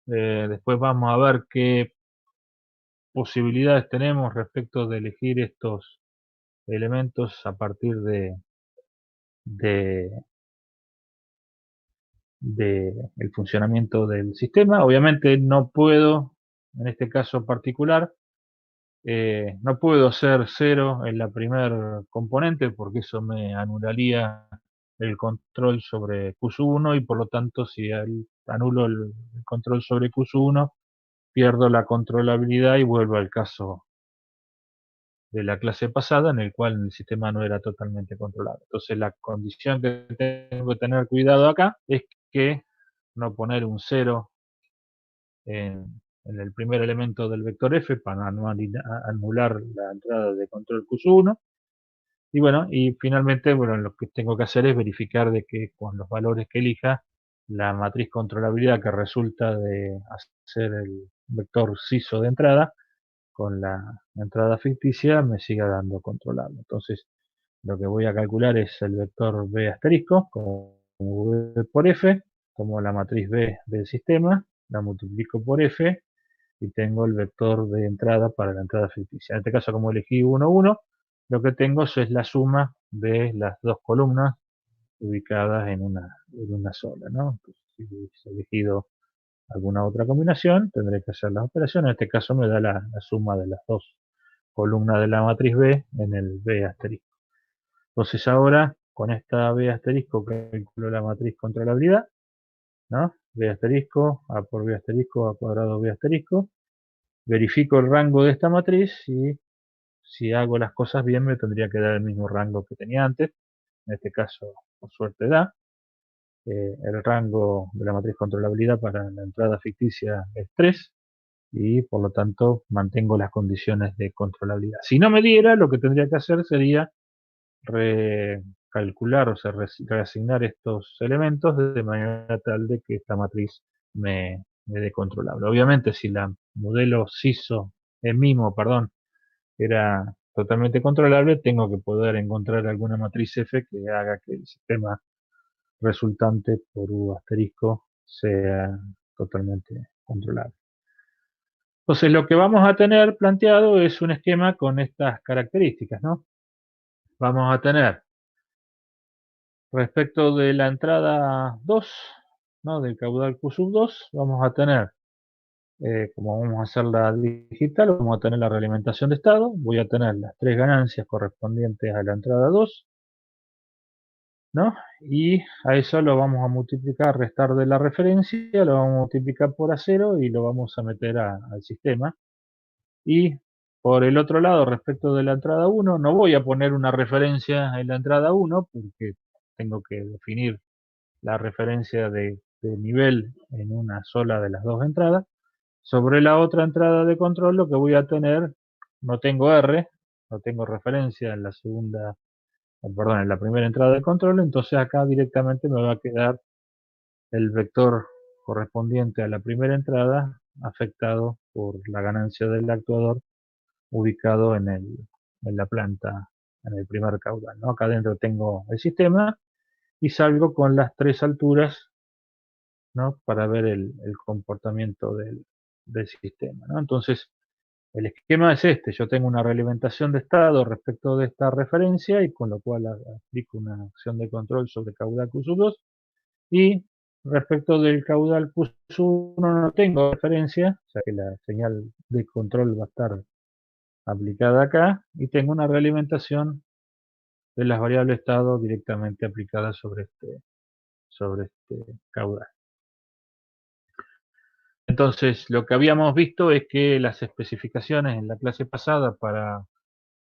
Después vamos a ver qué posibilidades tenemos respecto de elegir estos elementos a partir de el funcionamiento del sistema. Obviamente no puedo, en este caso particular, no puedo hacer 0 en la primer componente porque eso me anularía el control sobre Q1 y por lo tanto si anulo el control sobre Q1 pierdo la controlabilidad y vuelvo al caso de la clase pasada en el cual el sistema no era totalmente controlado. Entonces la condición que tengo que tener cuidado acá es que no poner un 0 en el primer elemento del vector f para no anular la entrada de control Q1. Y bueno, y finalmente, bueno, lo que tengo que hacer es verificar de que con los valores que elija, la matriz controlabilidad que resulta de hacer el vector CISO de entrada, con la entrada ficticia me siga dando controlable. Entonces, lo que voy a calcular es el vector B asterisco, como V por F, como la matriz B del sistema, la multiplico por F, y tengo el vector de entrada para la entrada ficticia. En este caso, como elegí 1, 1, lo que tengo es la suma de las dos columnas ubicadas en una sola, ¿no? Entonces, si hubiese elegido alguna otra combinación, tendré que hacer las operaciones. En este caso me da la suma de las dos columnas de la matriz B en el B asterisco. Entonces ahora, con esta B asterisco, calculo la matriz controlabilidad, ¿no? B asterisco, A por B asterisco, A cuadrado B asterisco. Verifico el rango de esta matriz y si hago las cosas bien me tendría que dar el mismo rango que tenía antes. En este caso, por suerte da. El rango de la matriz controlabilidad para la entrada ficticia es 3 y por lo tanto mantengo las condiciones de controlabilidad. Si no me diera, lo que tendría que hacer sería recalcular, o sea, reasignar estos elementos de manera tal de que esta matriz me dé controlable. Obviamente, si la modelo CISO, MIMO, perdón, era totalmente controlable, tengo que poder encontrar alguna matriz F que haga que el sistema resultante por U asterisco sea totalmente controlable. Entonces, lo que vamos a tener planteado es un esquema con estas características, ¿no? Vamos a tener, respecto de la entrada 2, ¿no? Del caudal Q2, vamos a tener, como vamos a hacerla digital, vamos a tener la realimentación de estado, voy a tener las tres ganancias correspondientes a la entrada 2, ¿no? Y a eso lo vamos a multiplicar, restar de la referencia, lo vamos a multiplicar por A0 y lo vamos a meter al sistema. Y por el otro lado, respecto de la entrada 1, no voy a poner una referencia en la entrada 1 porque tengo que definir la referencia de nivel en una sola de las dos entradas. Sobre la otra entrada de control lo que voy a tener, no tengo R, no tengo referencia en la segunda, perdón, en la primera entrada de control, entonces acá directamente me va a quedar el vector correspondiente a la primera entrada afectado por la ganancia del actuador ubicado en la planta, en el primer caudal, ¿no? Acá adentro tengo el sistema y salgo con las tres alturas, ¿no? Para ver el comportamiento del sistema, ¿no? Entonces, el esquema es este, yo tengo una realimentación de estado respecto de esta referencia y con lo cual aplico una acción de control sobre caudal Q2 y respecto del caudal Q1 no tengo referencia, o sea que la señal de control va a estar aplicada acá y tengo una realimentación de las variables estado directamente aplicadas sobre este caudal. Entonces, lo que habíamos visto es que las especificaciones en la clase pasada para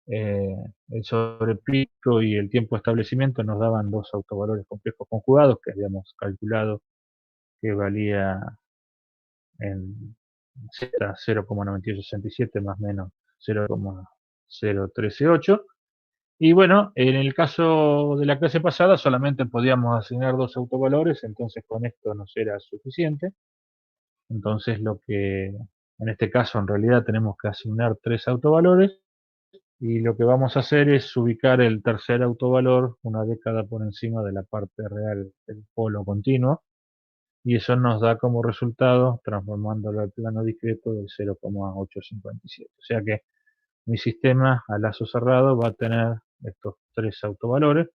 el sobrepico y el tiempo de establecimiento nos daban dos autovalores complejos conjugados que habíamos calculado que valía en Z 0,9867 más menos 0,0368 Y bueno, en el caso de la clase pasada solamente podíamos asignar 2 autovalores, entonces con esto nos era suficiente. Entonces en este caso en realidad tenemos que asignar 3 autovalores, y lo que vamos a hacer es ubicar el tercer autovalor una década por encima de la parte real del polo continuo, y eso nos da como resultado, transformándolo al plano discreto, del 0,857. O sea que mi sistema a lazo cerrado va a tener estos 3 autovalores: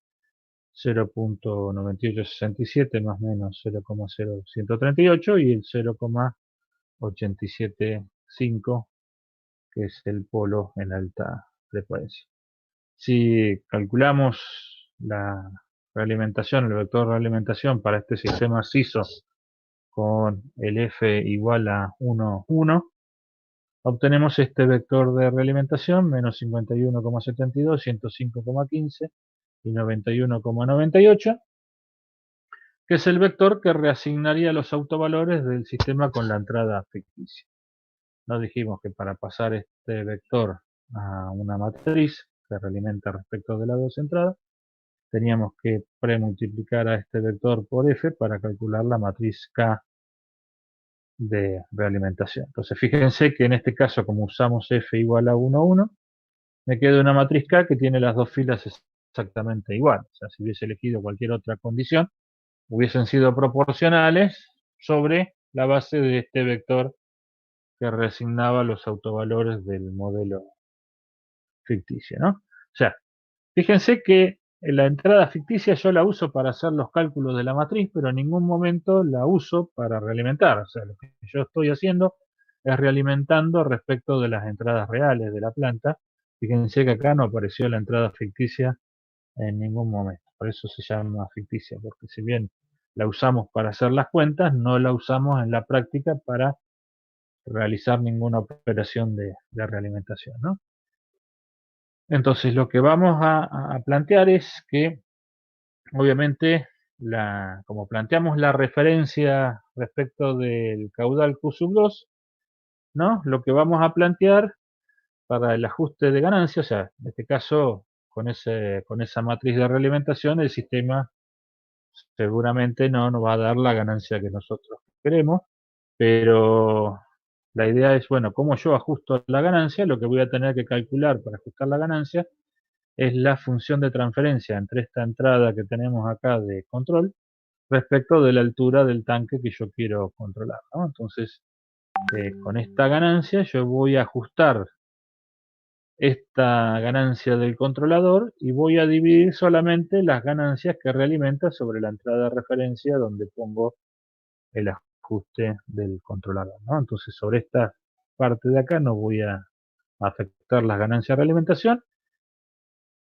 0,9867 más menos 0,0138 y el 0,875, que es el polo en alta frecuencia. Si calculamos la realimentación, el vector de realimentación para este sistema CISO con el F igual a 1, 1, obtenemos este vector de realimentación: menos 51,72, 105,15 y 91,98, que es el vector que reasignaría los autovalores del sistema con la entrada ficticia. Nos dijimos que para pasar este vector a una matriz que realimenta respecto de las dos entradas, teníamos que premultiplicar a este vector por F para calcular la matriz K de realimentación. Entonces fíjense que en este caso, como usamos F igual a 1, 1, me queda una matriz K que tiene las dos filas exactamente igual. O sea, si hubiese elegido cualquier otra condición, hubiesen sido proporcionales sobre la base de este vector que reasignaba los autovalores del modelo ficticio, ¿no? O sea, fíjense que la entrada ficticia yo la uso para hacer los cálculos de la matriz, pero en ningún momento la uso para realimentar. O sea, lo que yo estoy haciendo es realimentando respecto de las entradas reales de la planta. Fíjense que acá no apareció la entrada ficticia en ningún momento. Por eso se llama ficticia, porque si bien la usamos para hacer las cuentas, no la usamos en la práctica para realizar ninguna operación de realimentación, ¿no? Entonces lo que vamos a plantear es que, obviamente, como planteamos la referencia respecto del caudal Q sub 2, ¿no? Lo que vamos a plantear para el ajuste de ganancia, o sea, en este caso, con esa matriz de realimentación, el sistema seguramente no nos va a dar la ganancia que nosotros queremos, pero la idea es, bueno, ¿cómo yo ajusto la ganancia? Lo que voy a tener que calcular para ajustar la ganancia es la función de transferencia entre esta entrada que tenemos acá de control respecto de la altura del tanque que yo quiero controlar, ¿no? Entonces, con esta ganancia yo voy a ajustar esta ganancia del controlador y voy a dividir solamente las ganancias que realimenta sobre la entrada de referencia donde pongo el ajuste del controlador, ¿no? Entonces, sobre esta parte de acá no voy a afectar las ganancias de realimentación.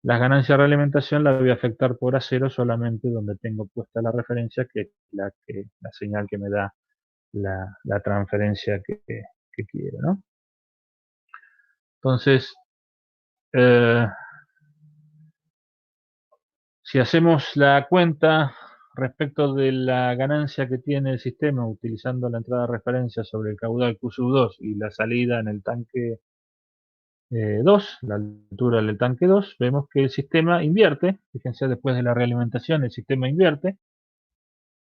Las ganancias de realimentación las voy a afectar por A0 solamente donde tengo puesta la referencia, que es la señal que me da la transferencia que quiero, ¿no? Entonces, eh, si hacemos la cuenta respecto de la ganancia que tiene el sistema utilizando la entrada de referencia sobre el caudal Q sub 2 y la salida en el tanque 2, la altura del tanque 2, vemos que el sistema invierte. Fíjense, después de la realimentación el sistema invierte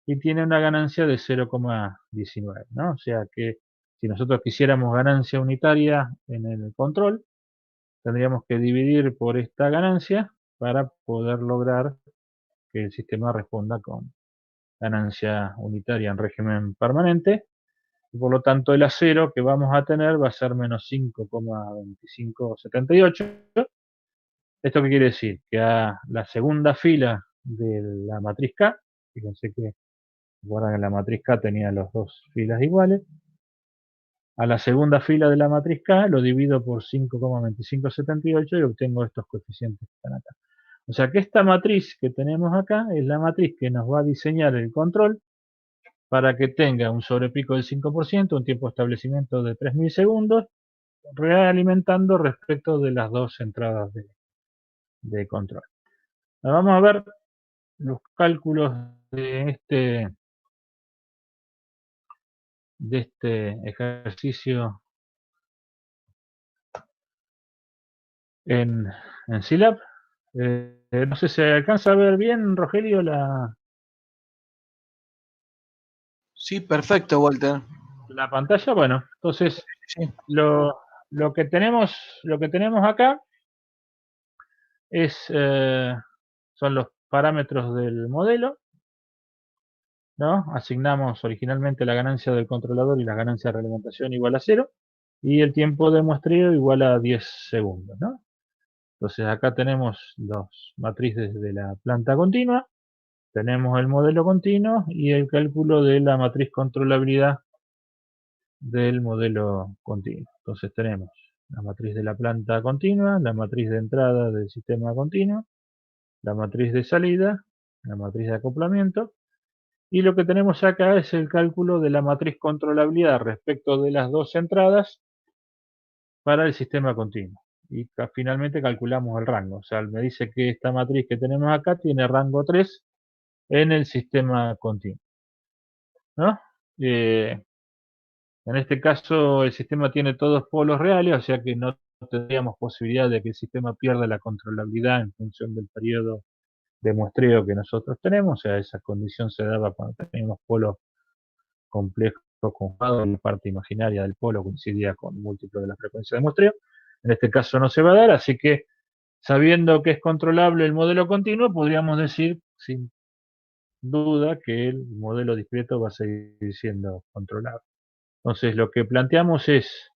y tiene una ganancia de 0,19, ¿no? O sea que si nosotros quisiéramos ganancia unitaria en el control, tendríamos que dividir por esta ganancia para poder lograr que el sistema responda con ganancia unitaria en régimen permanente, y por lo tanto el A0 que vamos a tener va a ser menos 5,2578. ¿Esto qué quiere decir? Que a la segunda fila de la matriz K, fíjense que recuerdan que la matriz K tenía las dos filas iguales, a la segunda fila de la matriz K lo divido por 5,2578 y obtengo estos coeficientes que están acá. O sea que esta matriz que tenemos acá es la matriz que nos va a diseñar el control para que tenga un sobrepico del 5%, un tiempo de establecimiento de 3000 segundos, realimentando respecto de las dos entradas de control. Ahora vamos a ver los cálculos de este ejercicio en Scilab. No sé, ¿se alcanza a ver bien, Rogelio, Sí, perfecto, Walter. la pantalla? Bueno, entonces Sí. lo, lo que tenemos acá es, son los parámetros del modelo, ¿no? Asignamos originalmente la ganancia del controlador y la ganancia de realimentación igual a 0, y el tiempo de muestreo igual a 10 segundos, ¿no? Entonces acá tenemos las matrices de la planta continua, tenemos el modelo continuo y el cálculo de la matriz controlabilidad del modelo continuo. Entonces tenemos la matriz de la planta continua, la matriz de entrada del sistema continuo, la matriz de salida, la matriz de acoplamiento, y lo que tenemos acá es el cálculo de la matriz controlabilidad respecto de las dos entradas para el sistema continuo. Y finalmente calculamos el rango. O sea, me dice que esta matriz que tenemos acá tiene rango 3 en el sistema continuo, ¿no? Eh, en este caso el sistema tiene todos polos reales, o sea que no tendríamos posibilidad de que el sistema pierda la controlabilidad en función del periodo de muestreo que nosotros tenemos. O sea, esa condición se daba cuando teníamos polos complejos conjugados y la parte imaginaria del polo coincidía con múltiplo de la frecuencia de muestreo. En este caso no se va a dar, así que sabiendo que es controlable el modelo continuo, podríamos decir sin duda que el modelo discreto va a seguir siendo controlable. Entonces lo que planteamos es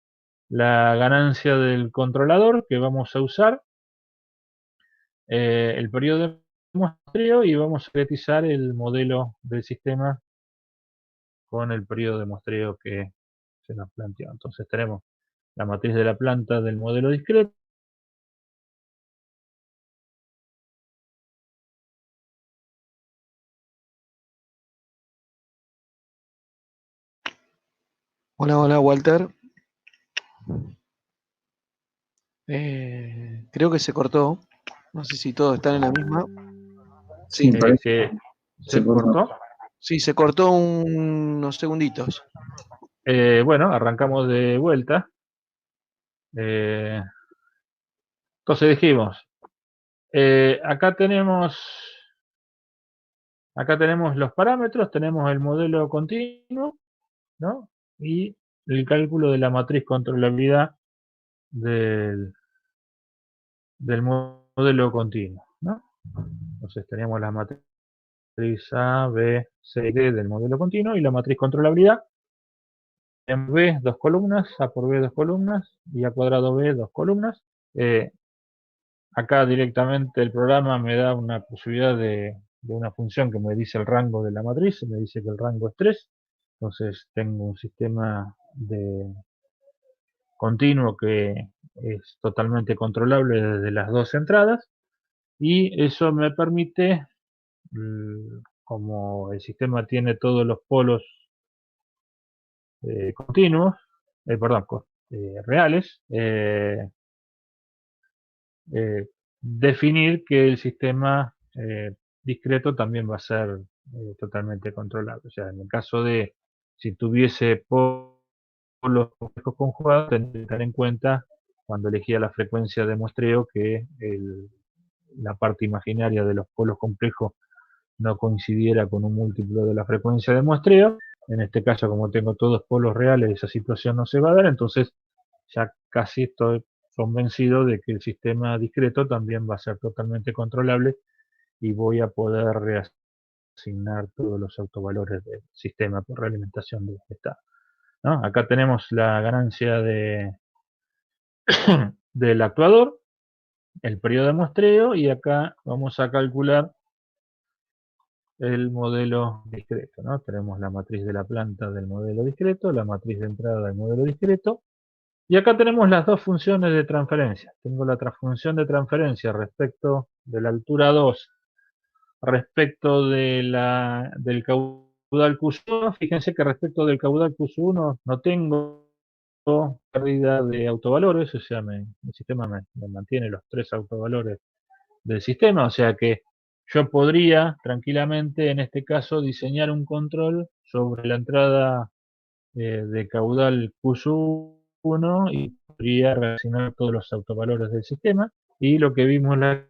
la ganancia del controlador que vamos a usar, el periodo de muestreo, y vamos a sintetizar el modelo del sistema con el periodo de muestreo que se nos planteó. Entonces tenemos la matriz de la planta del modelo discreto. Hola, hola, Walter. Creo que se cortó. No sé si todos están en la misma. Sí, Sí, parece que Se se cortó. cortó. sí, se cortó unos segunditos. Bueno, arrancamos de vuelta. Eh, entonces dijimos, eh, acá tenemos acá tenemos los parámetros, tenemos el modelo continuo, ¿no? Y el cálculo de la matriz controlabilidad del, del modelo continuo, ¿no? Entonces tenemos la matriz A, B, C y D del modelo continuo y la matriz controlabilidad en B, dos columnas, A por B, dos columnas, y A cuadrado B, dos columnas. Eh, Acá directamente el programa me da una posibilidad de una función que me dice el rango de la matriz, me dice que el rango es 3. Entonces tengo un sistema de continuo que es totalmente controlable desde las dos entradas, y eso me permite, como el sistema tiene todos los polos continuos, perdón, reales, definir que el sistema discreto también va a ser totalmente controlable. O sea, en el caso de si tuviese polos complejos conjugados, tendría que tener en cuenta cuando elegía la frecuencia de muestreo que la parte imaginaria de los polos complejos no coincidiera con un múltiplo de la frecuencia de muestreo. En este caso, como tengo todos polos reales, esa situación no se va a dar, entonces ya casi estoy convencido de que el sistema discreto también va a ser totalmente controlable y voy a poder reasignar todos los autovalores del sistema por realimentación de estado, ¿no? Acá tenemos la ganancia del actuador, el periodo de muestreo, y acá vamos a calcular el modelo discreto, ¿no? Tenemos la matriz de la planta del modelo discreto, la matriz de entrada del modelo discreto, y acá tenemos las dos funciones de transferencia. Tengo la función de transferencia respecto de la altura 2, respecto del caudal Q1. Fíjense que respecto del caudal Q1 no tengo pérdida de autovalores, o sea, el sistema me mantiene los tres autovalores del sistema, o sea que yo podría tranquilamente en este caso diseñar un control sobre la entrada de caudal Q1 y podría reaccionar todos los autovalores del sistema, y lo que vimos la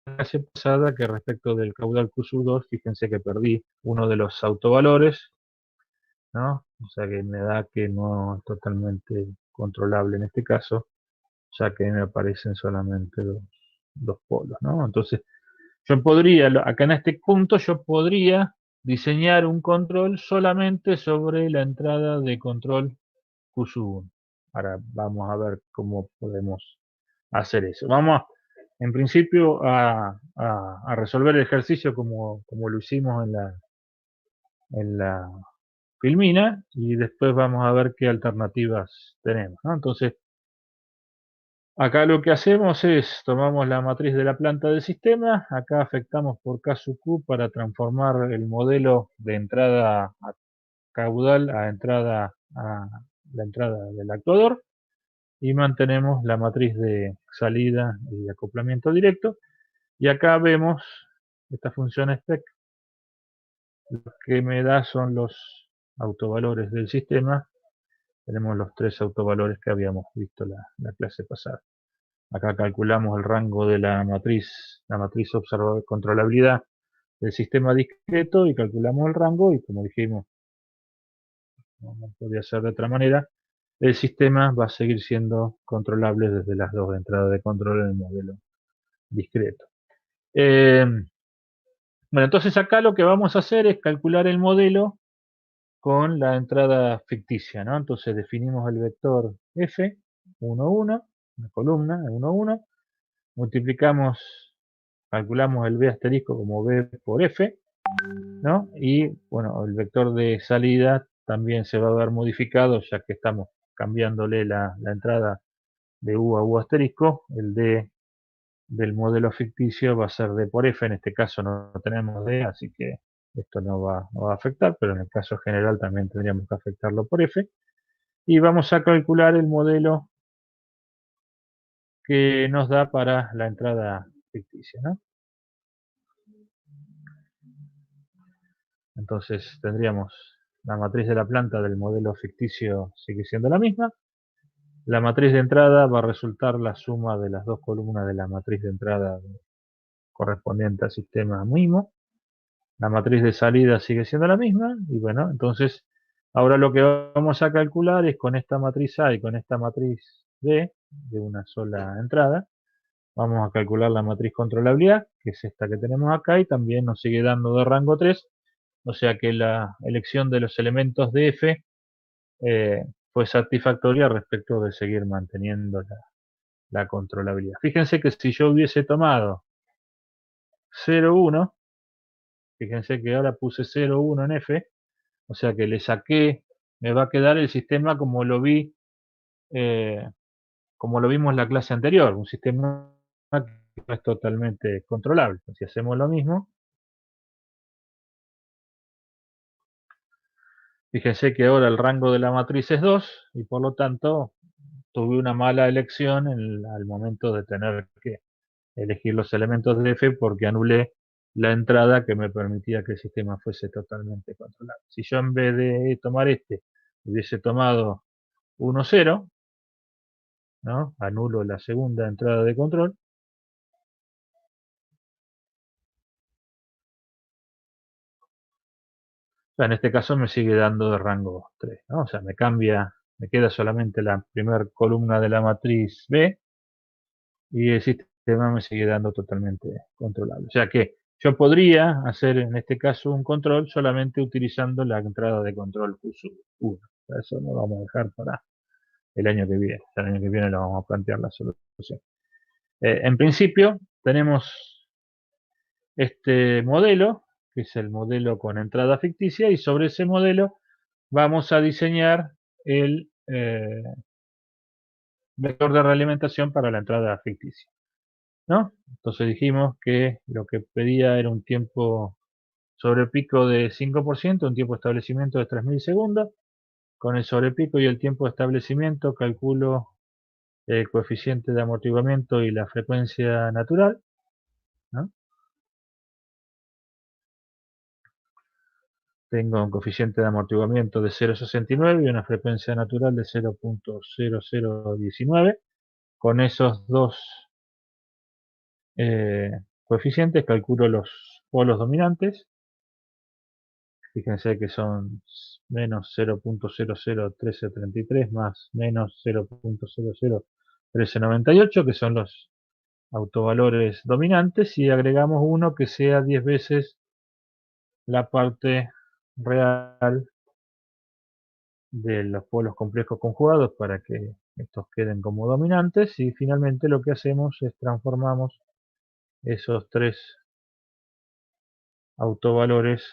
clase pasada que respecto del caudal QSU2, fíjense que perdí uno de los autovalores, ¿no? O sea que me da que no es totalmente controlable en este caso, ya que me aparecen solamente los polos, ¿no? Entonces, yo podría, acá en este punto, yo podría diseñar un control solamente sobre la entrada de control QSU1. Ahora vamos a ver cómo podemos hacer eso. Vamos, en principio, a resolver el ejercicio como lo hicimos en la filmina y después vamos a ver qué alternativas tenemos, ¿no? Entonces, acá lo que hacemos es, tomamos la matriz de la planta del sistema, acá afectamos por K sub Q para transformar el modelo de entrada a caudal a la entrada del actuador y mantenemos la matriz de salida y de acoplamiento directo. Y acá vemos esta función spec, lo que me da son los autovalores del sistema. Tenemos los tres autovalores que habíamos visto la clase pasada. Acá calculamos el rango de la matriz observador controlabilidad del sistema discreto y calculamos el rango y como dijimos, no podía ser de otra manera, el sistema va a seguir siendo controlable desde las dos entradas de control en el modelo discreto. Bueno, entonces acá lo que vamos a hacer es calcular el modelo con la entrada ficticia, ¿no? Entonces definimos el vector f, 1, 1, una columna, 1, 1, multiplicamos, calculamos el b asterisco como b por f, ¿no? Y bueno, el vector de salida también se va a ver modificado, ya que estamos cambiándole la entrada de u a u asterisco, el d del modelo ficticio va a ser d por f, en este caso no tenemos d, así que esto no va a afectar, pero en el caso general también tendríamos que afectarlo por f. Y vamos a calcular el modelo que nos da para la entrada ficticia, ¿no? Entonces tendríamos la matriz de la planta del modelo ficticio sigue siendo la misma. La matriz de entrada va a resultar la suma de las dos columnas de la matriz de entrada correspondiente al sistema MIMO. La matriz de salida sigue siendo la misma. Y bueno, entonces ahora lo que vamos a calcular es con esta matriz A y con esta matriz B de una sola entrada. Vamos a calcular la matriz controlabilidad, que es esta que tenemos acá, y también nos sigue dando de rango 3. O sea que la elección de los elementos de F fue satisfactoria respecto de seguir manteniendo la controlabilidad. Fíjense que si yo hubiese tomado 0, 1, fíjense que ahora puse 0, 1 en F, o sea que le saqué, me va a quedar el sistema como lo vimos en la clase anterior, un sistema que no es totalmente controlable. Si hacemos lo mismo, fíjense que ahora el rango de la matriz es 2 y por lo tanto tuve una mala elección al momento de tener que elegir los elementos de F porque anulé la entrada que me permitía que el sistema fuese totalmente controlable. Si yo en vez de tomar este hubiese tomado 1, 0, ¿no? Anulo la segunda entrada de control. En este caso me sigue dando de rango 3, ¿no? O sea, me queda solamente la primera columna de la matriz B y el sistema me sigue dando totalmente controlable. O sea que yo podría hacer en este caso un control solamente utilizando la entrada de control QSU1. Eso lo vamos a dejar para el año que viene. El año que viene lo vamos a plantear la solución. En principio tenemos este modelo, que es el modelo con entrada ficticia, y sobre ese modelo vamos a diseñar el vector de realimentación para la entrada ficticia, ¿no? Entonces dijimos que lo que pedía era un tiempo sobrepico de 5%, un tiempo de establecimiento de 3000 segundos. Con el sobrepico y el tiempo de establecimiento calculo el coeficiente de amortiguamiento y la frecuencia natural, ¿no? Tengo un coeficiente de amortiguamiento de 0,69 y una frecuencia natural de 0,0019. Con esos dos coeficientes, calculo los polos dominantes. Fíjense que son menos 0.001333 más menos 0.001398, que son los autovalores dominantes, y agregamos uno que sea 10 veces la parte real de los polos complejos conjugados para que estos queden como dominantes, y finalmente lo que hacemos es transformamos esos tres autovalores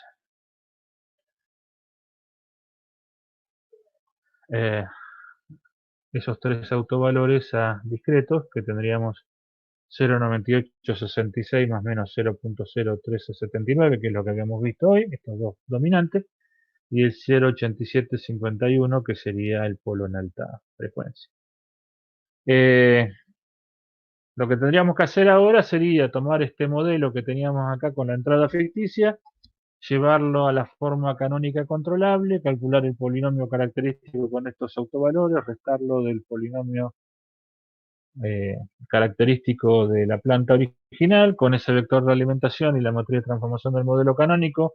a discretos, que tendríamos 0.9866 más menos 0.01379, que es lo que habíamos visto hoy, estos dos dominantes, y el 0.8751, que sería el polo en alta frecuencia. Lo que tendríamos que hacer ahora sería tomar este modelo que teníamos acá con la entrada ficticia, llevarlo a la forma canónica controlable, calcular el polinomio característico con estos autovalores, restarlo del polinomio característico de la planta original. Con ese vector de alimentación y la matriz de transformación del modelo canónico,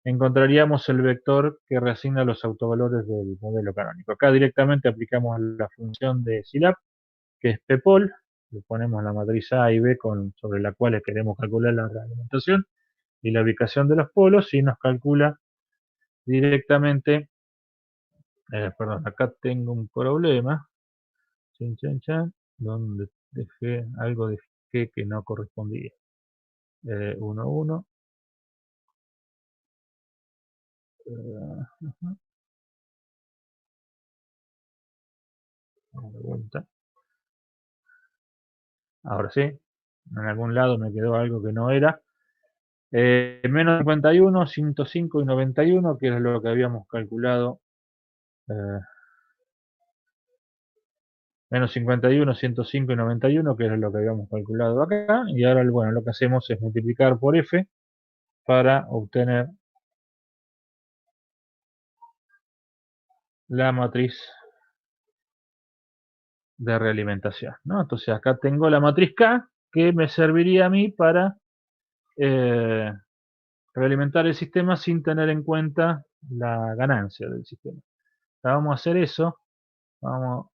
encontraríamos el vector que reasigna los autovalores del modelo canónico. Acá directamente aplicamos la función de SILAB, que es PPOL, le ponemos la matriz A y B sobre la cual queremos calcular la alimentación y la ubicación de los polos, y nos calcula directamente, perdón, acá tengo un problema, donde dejé algo de G que no correspondía. 1, 1. De vuelta. Ahora sí, en algún lado me quedó algo que no era. Menos 51, 105 y 91, que es lo que habíamos calculado. Menos 51, 105 y 91, que es lo que habíamos calculado acá. Y ahora, bueno, lo que hacemos es multiplicar por F para obtener la matriz de realimentación, ¿no? Entonces acá tengo la matriz K, que me serviría a mí para realimentar el sistema sin tener en cuenta la ganancia del sistema. Ahora vamos a hacer eso. O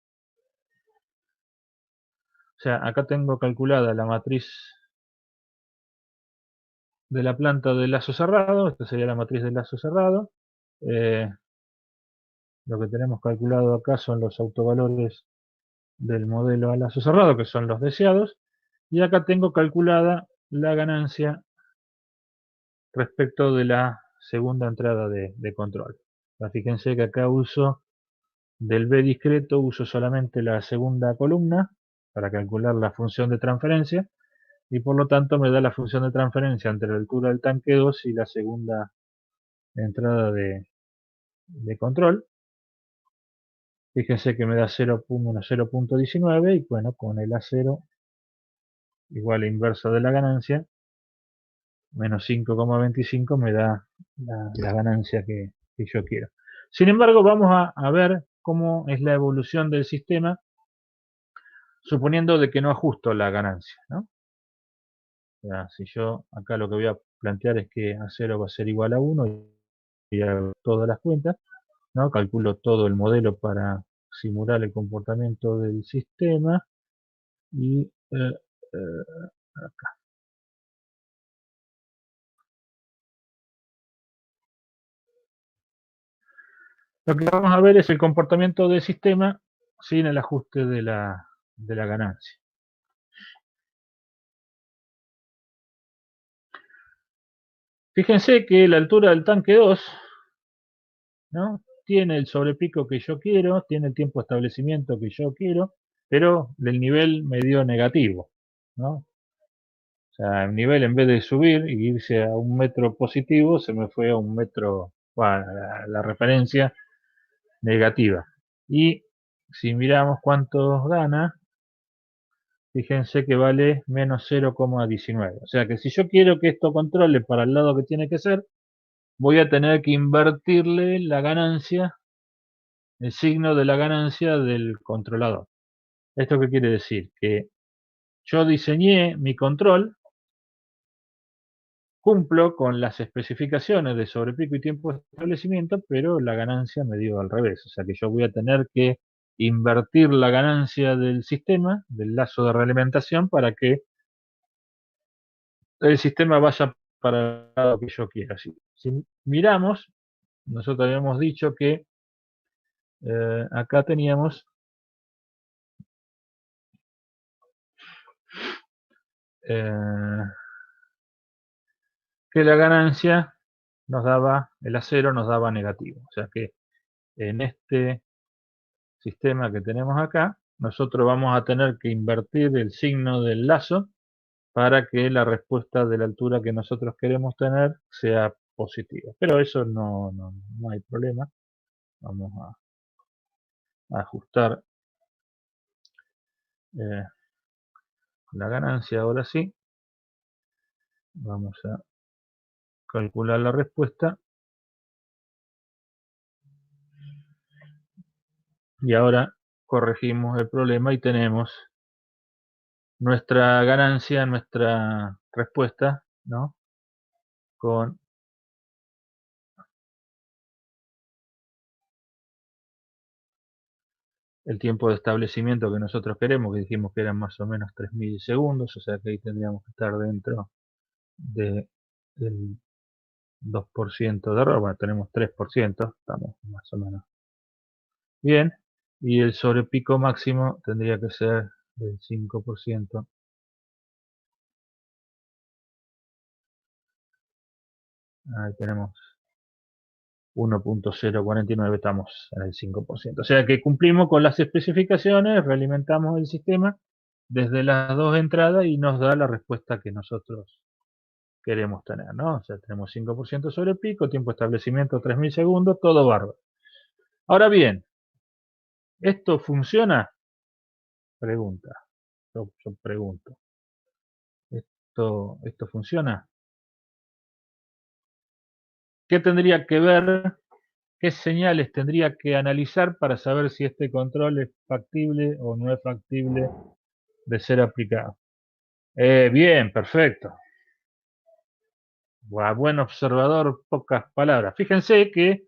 sea, acá tengo calculada la matriz de la planta de lazo cerrado. Esta sería la matriz del lazo cerrado. Lo que tenemos calculado acá son los autovalores del modelo a lazo cerrado, que son los deseados. Y acá tengo calculada la ganancia respecto de la segunda entrada de control. Fíjense que acá uso del B discreto, uso solamente la segunda columna para calcular la función de transferencia, y por lo tanto me da la función de transferencia entre la altura del tanque 2 y la segunda entrada de control. Fíjense que me da 0.19, y bueno, con el A0 igual a inverso de la ganancia, menos 5,25 me da la ganancia que yo quiero. Sin embargo, vamos a ver cómo es la evolución del sistema, suponiendo de que no ajusto la ganancia, ¿no? O sea, si yo acá lo que voy a plantear es que A0 va a ser igual a 1 y hago todas las cuentas, ¿no? Calculo todo el modelo para simular el comportamiento del sistema y acá. Lo que vamos a ver es el comportamiento del sistema sin el ajuste de la ganancia. Fíjense que la altura del tanque 2, ¿no?, tiene el sobrepico que yo quiero, tiene el tiempo de establecimiento que yo quiero, pero el nivel me dio negativo, ¿no? O sea, el nivel, en vez de subir y irse a 1 metro positivo, se me fue a 1 metro, bueno, la referencia negativa. Y si miramos cuánto gana, fíjense que vale menos 0,19. O sea que si yo quiero que esto controle para el lado que tiene que ser, voy a tener que invertirle la ganancia, el signo de la ganancia del controlador. ¿Esto qué quiere decir? Que yo diseñé mi control cumplo con las especificaciones de sobrepico y tiempo de establecimiento, pero la ganancia me dio al revés. O sea que yo voy a tener que invertir la ganancia del sistema, del lazo de realimentación, para que el sistema vaya para el lado que yo quiera. Si miramos, nosotros habíamos dicho que acá teníamos que la ganancia nos daba, el acero nos daba negativo. O sea que en este sistema que tenemos acá, nosotros vamos a tener que invertir el signo del lazo para que la respuesta de la altura que nosotros queremos tener sea positiva. Pero eso no hay problema. Vamos a ajustar la ganancia ahora sí. Vamos a calcular la respuesta. Y ahora corregimos el problema y tenemos nuestra ganancia, nuestra respuesta, ¿no? Con el tiempo de establecimiento que nosotros queremos, que dijimos que eran más o menos 3000 segundos, o sea que ahí tendríamos que estar dentro del 2% de error. Bueno, tenemos 3%, estamos más o menos bien. Y el sobrepico máximo tendría que ser del 5%. Ahí tenemos 1.049, estamos en el 5%. O sea que cumplimos con las especificaciones, realimentamos el sistema desde las dos entradas y nos da la respuesta que nosotros queremos tener, ¿no? O sea, tenemos 5% sobre pico, tiempo de establecimiento 3000 segundos, todo bárbaro. Ahora bien, ¿esto funciona? Pregunta. Yo pregunto. ¿Esto funciona? ¿Qué tendría que ver? ¿Qué señales tendría que analizar para saber si este control es factible o no es factible de ser aplicado? Bien, perfecto. Buen observador, pocas palabras. Fíjense que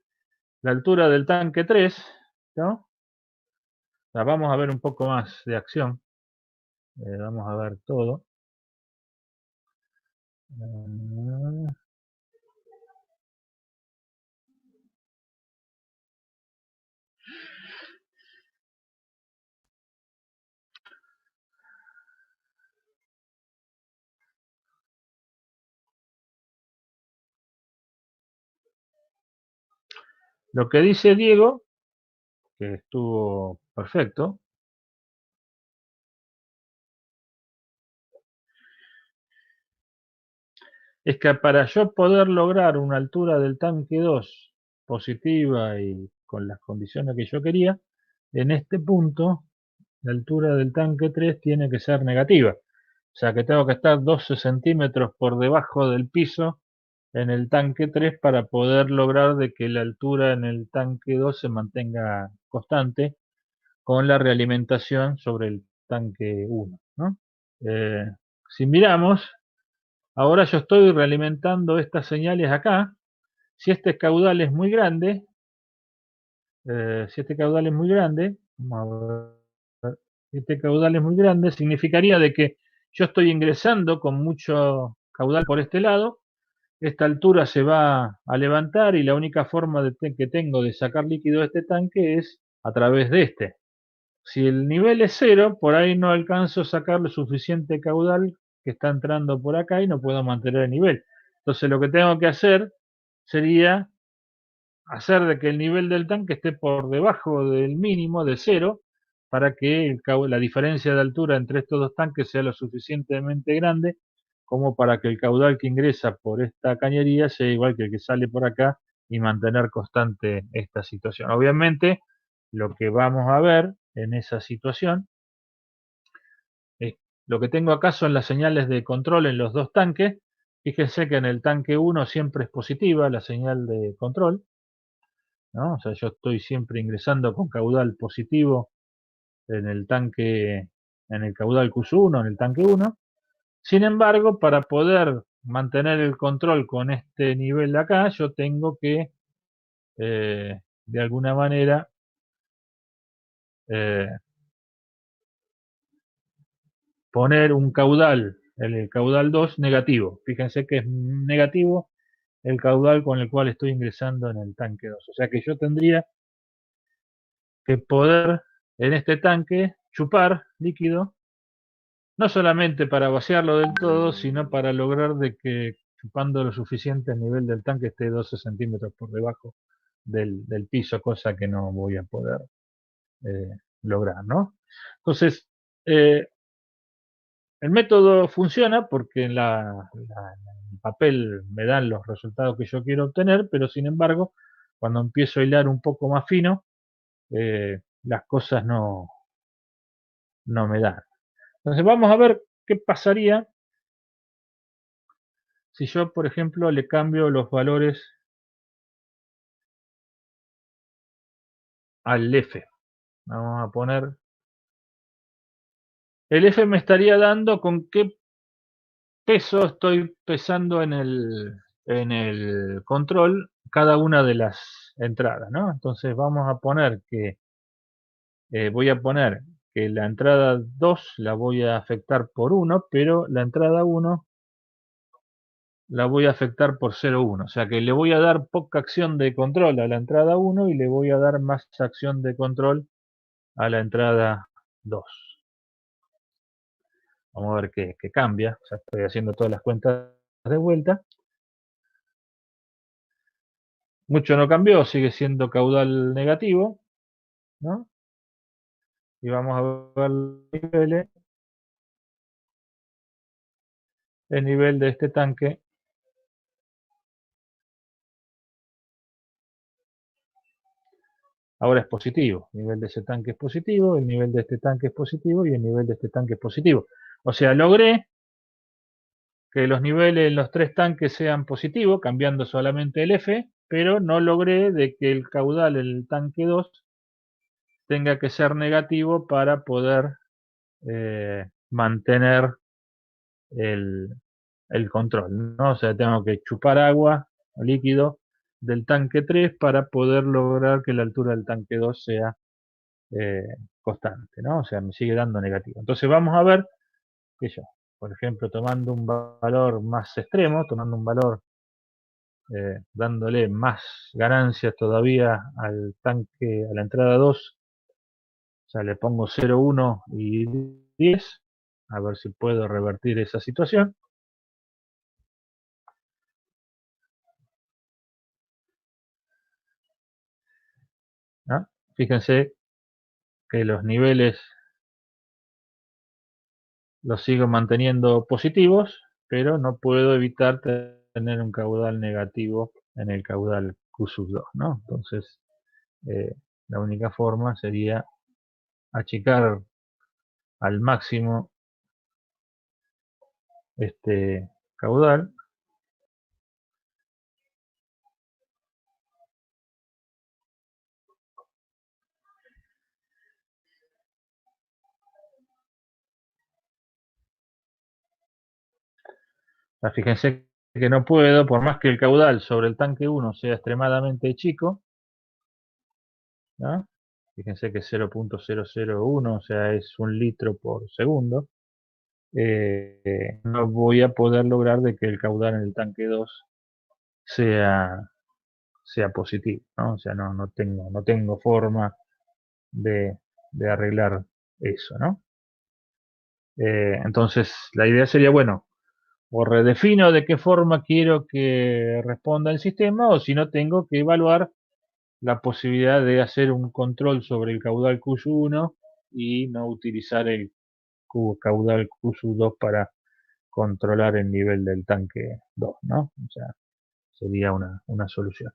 la altura del tanque 3, ¿no? Vamos a ver un poco más de acción. Vamos a ver todo. Lo que dice Diego, que estuvo perfecto, es que para yo poder lograr una altura del tanque 2 positiva y con las condiciones que yo quería, en este punto la altura del tanque 3 tiene que ser negativa. O sea que tengo que estar 12 centímetros por debajo del piso en el tanque 3 para poder lograr de que la altura en el tanque 2 se mantenga constante con la realimentación sobre el tanque 1, ¿no? Si miramos, ahora yo estoy realimentando estas señales acá. Si este caudal es muy grande, vamos a ver, este caudal es muy grande, significaría de que yo estoy ingresando con mucho caudal por este lado, esta altura se va a levantar y la única forma que tengo de sacar líquido de este tanque es a través de este. Si el nivel es 0, por ahí no alcanzo a sacar lo suficiente caudal que está entrando por acá y no puedo mantener el nivel. Entonces lo que tengo que hacer sería hacer de que el nivel del tanque esté por debajo del mínimo de 0 para que la diferencia de altura entre estos dos tanques sea lo suficientemente grande como para que el caudal que ingresa por esta cañería sea igual que el que sale por acá y mantener constante esta situación. Obviamente, lo que vamos a ver en esa situación es lo que tengo acá son las señales de control en los dos tanques. Fíjense que en el tanque 1 siempre es positiva la señal de control, ¿no? O sea, yo estoy siempre ingresando con caudal positivo en el tanque, en el caudal Q1, en el tanque 1. Sin embargo, para poder mantener el control con este nivel de acá, yo tengo que, de alguna manera, poner un caudal, el caudal 2 negativo. Fíjense que es negativo el caudal con el cual estoy ingresando en el tanque 2. O sea que yo tendría que poder en este tanque chupar líquido, no solamente para vaciarlo del todo, sino para lograr de que chupando lo suficiente el nivel del tanque esté 12 centímetros por debajo del piso, cosa que no voy a poder lograr, ¿no? Entonces, el método funciona porque en el papel me dan los resultados que yo quiero obtener, pero sin embargo, cuando empiezo a hilar un poco más fino, las cosas no me dan. Entonces vamos a ver qué pasaría si yo, por ejemplo, le cambio los valores al F. Vamos a poner... El F me estaría dando con qué peso estoy pesando en el control cada una de las entradas, ¿no? Entonces vamos a poner que voy a poner que la entrada 2 la voy a afectar por 1, pero la entrada 1 la voy a afectar por 0,1. O sea que le voy a dar poca acción de control a la entrada 1 y le voy a dar más acción de control a la entrada 2. Vamos a ver qué cambia. Ya estoy haciendo todas las cuentas de vuelta. Mucho no cambió, sigue siendo caudal negativo, ¿no? Y vamos a ver los niveles. El nivel de este tanque ahora es positivo. El nivel de ese tanque es positivo, el nivel de este tanque es positivo y el nivel de este tanque es positivo. O sea, logré que los niveles en los tres tanques sean positivos, cambiando solamente el F, pero no logré de que el caudal en el tanque 2 tenga que ser negativo para poder mantener el control, ¿no? O sea, tengo que chupar agua o líquido del tanque 3 para poder lograr que la altura del tanque 2 sea constante, ¿no? O sea, me sigue dando negativo. Entonces vamos a ver que yo, por ejemplo, tomando un valor más extremo, tomando un valor dándole más ganancias todavía al tanque, a la entrada 2, o sea, le pongo 0,1 y 10, a ver si puedo revertir esa situación. ¿No? Fíjense que los niveles los sigo manteniendo positivos, pero no puedo evitar tener un caudal negativo en el caudal Q2, ¿no? Entonces, la única forma sería achicar al máximo este caudal. Fíjense que no puedo, por más que el caudal sobre el tanque 1 sea extremadamente chico, ¿no? Fíjense que 0,001, o sea, es 1 litro por segundo, no voy a poder lograr de que el caudal en el tanque 2 sea positivo, ¿no? O sea, no tengo forma de arreglar eso, ¿no? Entonces, la idea sería, bueno, o redefino de qué forma quiero que responda el sistema, o si no, tengo que evaluar la posibilidad de hacer un control sobre el caudal Q1 y no utilizar el caudal Q2 para controlar el nivel del tanque 2, ¿no? O sea, sería una solución.